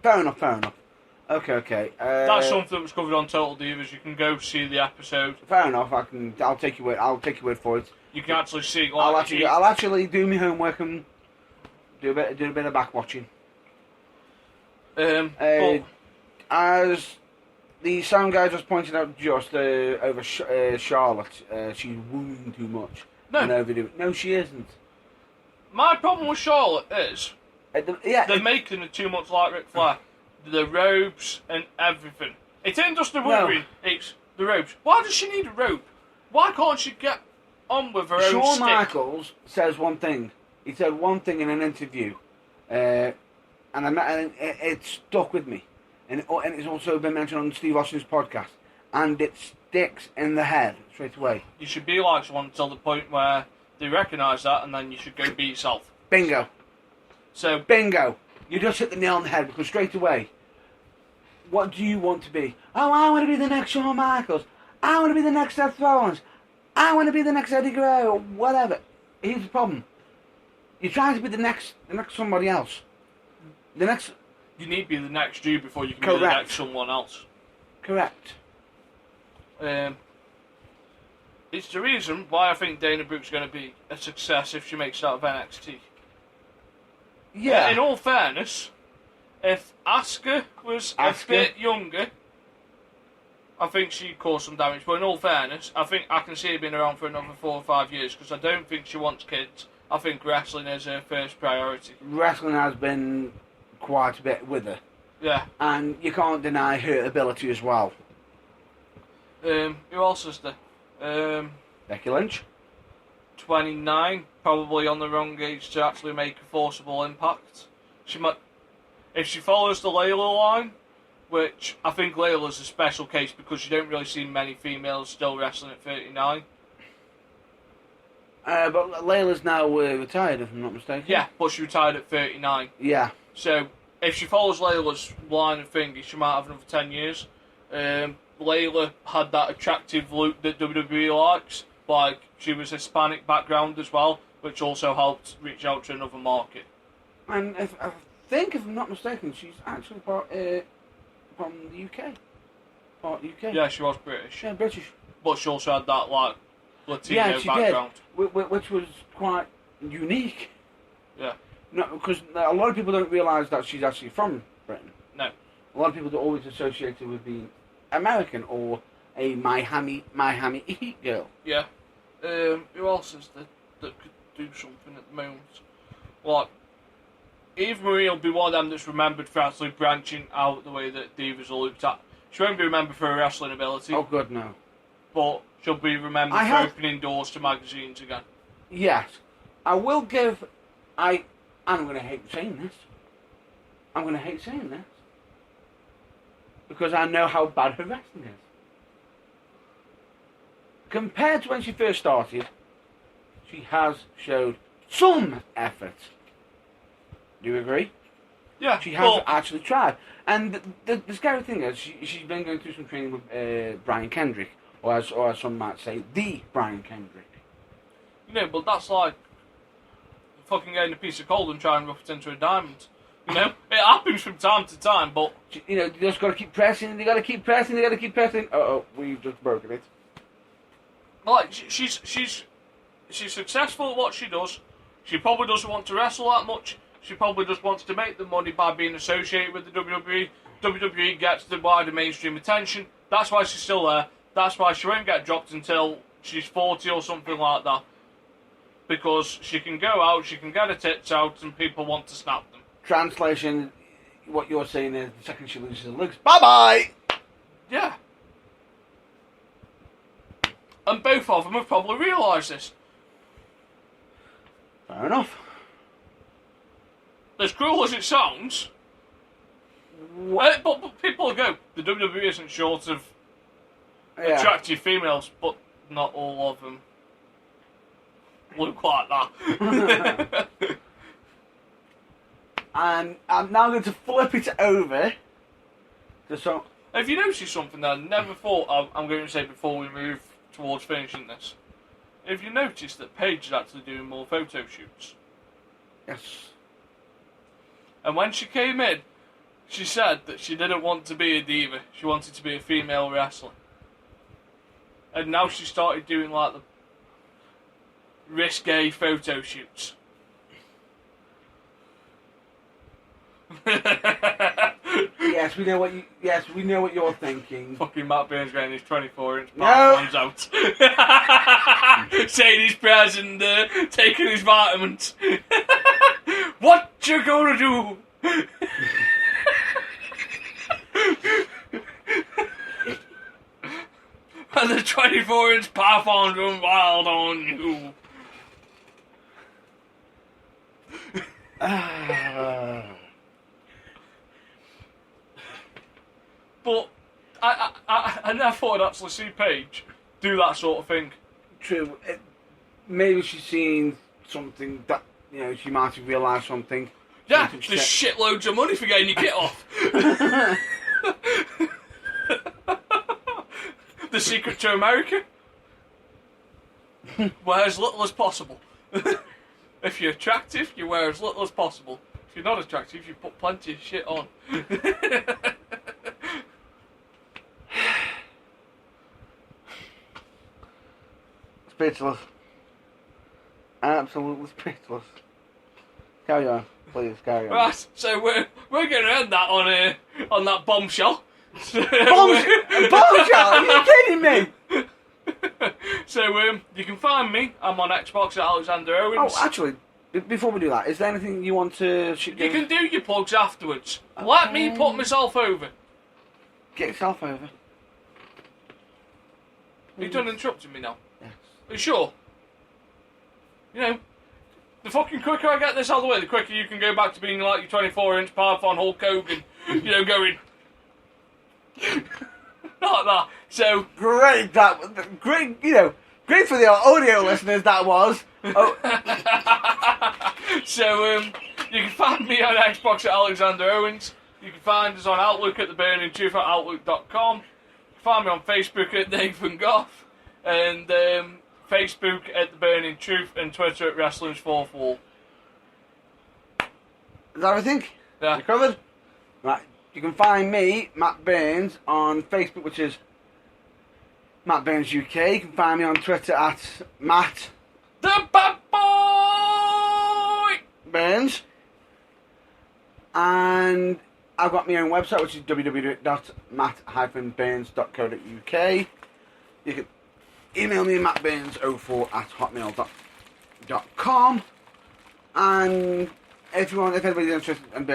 Fair enough. Okay. That's something that was covered on Total Divas. You can go see the episode. Fair enough. I'll take your word for it. You can actually see. I'll actually do my homework and do a bit of back watching. As the sound guy just pointed out, just over Charlotte, she's wooing too much. No, she isn't. My problem with Charlotte is they're making it too much like Ric Flair. The robes and everything. It ain't just the women, it's the robes. Why does she need a robe? Why can't she get on with her own Shawn stick? Michaels says one thing. He said one thing in an interview, and it stuck with me. And it's also been mentioned on Steve Austin's podcast. And it sticks in the head straight away. You should be like someone until the point where They recognise that, and then you should go be yourself. Bingo. So, Bingo. You just hit the nail on the head because straight away, what do you want to be? Oh, I want to be the next Shawn Michaels. I want to be the next Seth Rollins. I want to be the next Eddie Guerrero. Whatever. Here's the problem. You're trying to be the next somebody else. The next. you need to be the next you before you can be the Correct. next someone else. Correct. It's the reason why I think Dana Brooke's going to be a success if she makes it out of NXT. Yeah. In all fairness, if Asuka was a bit younger, I think she'd cause some damage. But in all fairness, I think I can see her being around for another 4 or 5 years because I don't think she wants kids. I think wrestling is her first priority. Wrestling has been quite a bit with her. Yeah. And you can't deny her ability as well. Who else is there? Becky Lynch. 29, probably on the wrong age to actually make a forcible impact. She might, if she follows the Layla line, which I think Layla's a special case because you don't really see many females still wrestling at 39. But Layla's now retired, if I'm not mistaken. Yeah, but she retired at 39. Yeah. So if she follows Layla's line of thinking, she might have another 10 years. Layla had that attractive look that WWE likes. Like, she was Hispanic background as well, which also helped reach out to another market. And if I'm not mistaken, she's actually from the UK. Part UK. Yeah, she was British. Yeah, British. But she also had that, like, Latino background. Did. Which was quite unique. Yeah. No, because a lot of people don't realise that she's actually from Britain. No. A lot of people are always associated with being American or a Miami Heat girl. Yeah. Who else is there that could do something at the moment? Like, Eva Marie will be one of them that's remembered for actually branching out the way that divas are looked at. She won't be remembered for her wrestling ability. Oh, God, no. But she'll be remembered for opening doors to magazines again. Yes. I will give... I'm going to hate saying this. I'm going to hate saying this. Because I know how bad her wrestling is. Compared to when she first started, she has showed some effort. Do you agree? Yeah. She has actually tried. And the scary thing is, she's been going through some training with Brian Kendrick. Or as some might say, the Brian Kendrick. You know, but that's like fucking getting a piece of coal and trying to rough it into a diamond. You know? It happens from time to time, but... You know, you just got to keep pressing, they got to keep pressing, they got to keep pressing. Uh-oh, we've just broken it. Like, she's successful at what she does. She probably doesn't want to wrestle that much. She probably just wants to make the money by being associated with the WWE. WWE gets the wider mainstream attention. That's why she's still there. That's why she won't get dropped until she's 40 or something like that. Because she can go out, she can get her tits out, and people want to snap them. Translation, what you're saying is, the second she loses her legs, bye-bye! Yeah. And both of them have probably realised this. Fair enough. As cruel as it sounds, but people go, the WWE isn't short of attractive females, but not all of them look like that. And I'm now going to flip it over to some... If you notice something that I never thought, I'm going to say before we move towards finishing this, if you notice that Paige is actually doing more photo shoots. Yes. And when she came in, she said that she didn't want to be a diva. She wanted to be a female wrestler. And now she started doing like the risque photo shoots. Yes, we know what you. Yes, we know what you're thinking. Fucking Matt Burns getting his 24-inch No. arms out, saying his prayers and taking his vitamins. What you gonna do? And the 24-inch python run wild on you. But I never thought I'd actually see Paige do that sort of thing. True. maybe she's seen something that, she might have realised something. Yeah, there's shitloads of money for getting your kit off. The secret to America? Wear as little as possible. If you're attractive, you wear as little as possible. If you're not attractive, you put plenty of shit on. Speechless. Absolutely speechless. Carry on, please, carry on. Right, so we're going to end that on that bombshell. Bombshell? Are you kidding me? So you can find me. I'm on Xbox at Alexander Owens. Oh, actually, before we do that, is there anything you want to... You can do your plugs afterwards. Okay. Let me put myself over. Get yourself over. Are you done interrupting me now? Yes. Are you sure? The fucking quicker I get this out of the way, the quicker you can go back to being like your 24-inch Parthon Hulk Hogan. Going... Not that. So... Great, great, great for the audio listeners, that was. Oh. So, you can find me on Xbox at Alexander Owens. You can find us on Outlook at theburningtruth at outlook.com. You can find me on Facebook at Nathan Goff. And Facebook at The Burning Truth and Twitter at Wrestling's4-4. Is that everything? Yeah. You covered? Right. You can find me, Matt Burns, on Facebook, which is Matt Burns UK. You can find me on Twitter at Matt The Bad Boy Burns. And I've got my own website, which is www.matt-burns.co.uk. You can email me, mattburns04@hotmail.com. And if anybody's interested in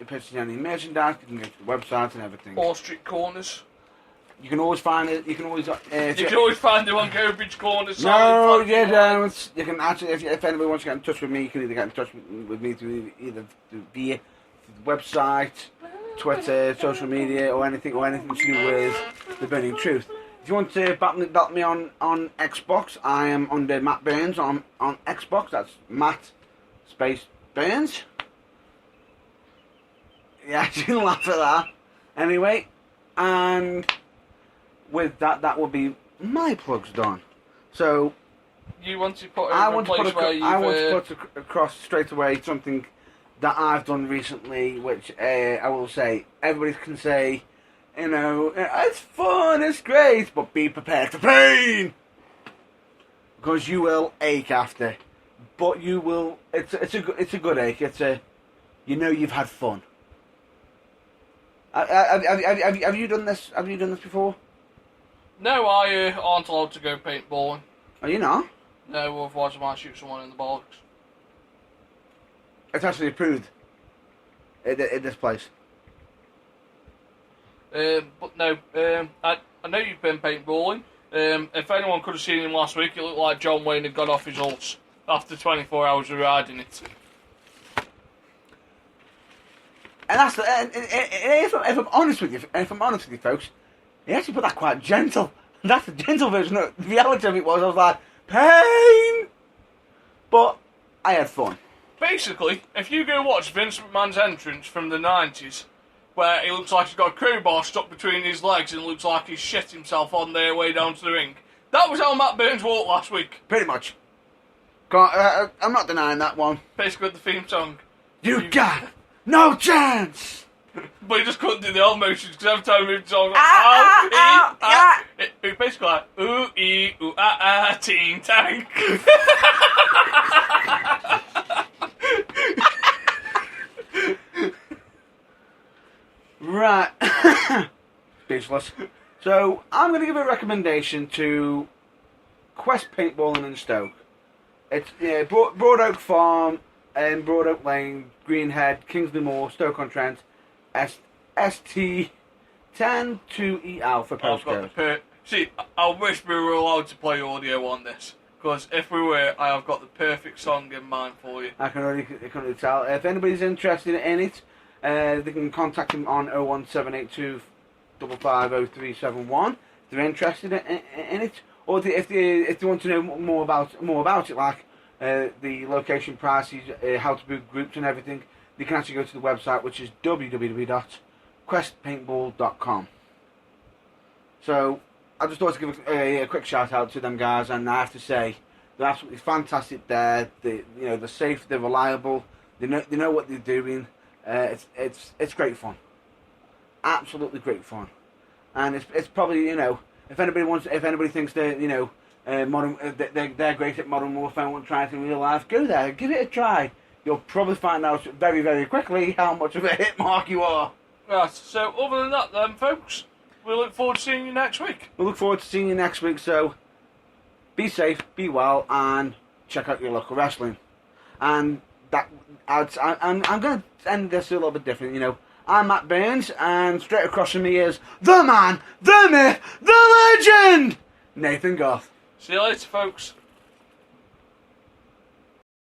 purchasing any merchandise, you can go to the website and everything. Wall Street Corners. You can always find it. You can always. You can always find it on Cobridge Corners. No, you don't. You can actually, if anybody wants to get in touch with me, you can either get in touch with me through via the website, Twitter, social media, or anything to do with The Burning Truth. If you want to battle me on Xbox, I am under Matt Burns on Xbox. That's Matt space Burns. Yeah, you can laugh at that. Anyway, and with that will be my plugs done. So you want to put I want to put across straight away something that I've done recently, which I will say everybody can say, it's fun, it's great, but be prepared for pain, because you will ache after. But you will. It's a good ache. You've had fun. Have you done this? Have you done this before? No, I aren't allowed to go paintballing. Are you not? No, otherwise I might shoot someone in the bollocks. It's actually approved in this place. But no, I know you've been paintballing. If anyone could have seen him last week, it looked like John Wayne had got off his ults after 24 hours of riding it. And that's if I'm honest with you, folks, he actually put that quite gentle. That's the gentle version. The reality of it was, I was like, pain, but I had fun. Basically, if you go watch Vince McMahon's entrance from the 90s, where he looks like he's got a crowbar stuck between his legs and looks like he's shit himself on their way down to the ring, that was how Matt Burns walked last week. Pretty much. I'm not denying that one. Basically, the theme song. You got no chance! But he just couldn't do the arm motions, because every time he moved the song, it was basically like, ooh, ee, ooh, Teen Tank. Right. Speechless. So, I'm going to give a recommendation to Quest Paintballing in Stoke. It's Broad Oak Farm, Broad Oak Lane, Greenhead, Kingsley Moor, Stoke-on-Trent, ST102EL for postcode. See, I wish we were allowed to play audio on this, because if we were, I have got the perfect song in mind for you. I can already tell. If anybody's interested in it, they can contact him on 01782 550371 if they're interested in it, or if they want to know more about it, like the location prices, how to book groups and everything, they can actually go to the website, which is www.questpaintball.com. So I just thought to give a quick shout out to them guys, and I have to say they're absolutely fantastic. They're safe, they're reliable, they know what they're doing. It's great fun, absolutely great fun, and it's probably if anybody thinks they're they're great at Modern Warfare and want to try it in real life, go there, give it a try. You'll probably find out very, very quickly how much of a hit mark you are. Right, so other than that then, folks, we look forward to seeing you next week. We look forward to seeing you next week, so be safe, be well, and check out your local wrestling. And I'm going to end this a little bit different, I'm Matt Burns, and straight across from me is the man, the myth, the legend, Nathan Goth. See you later, folks.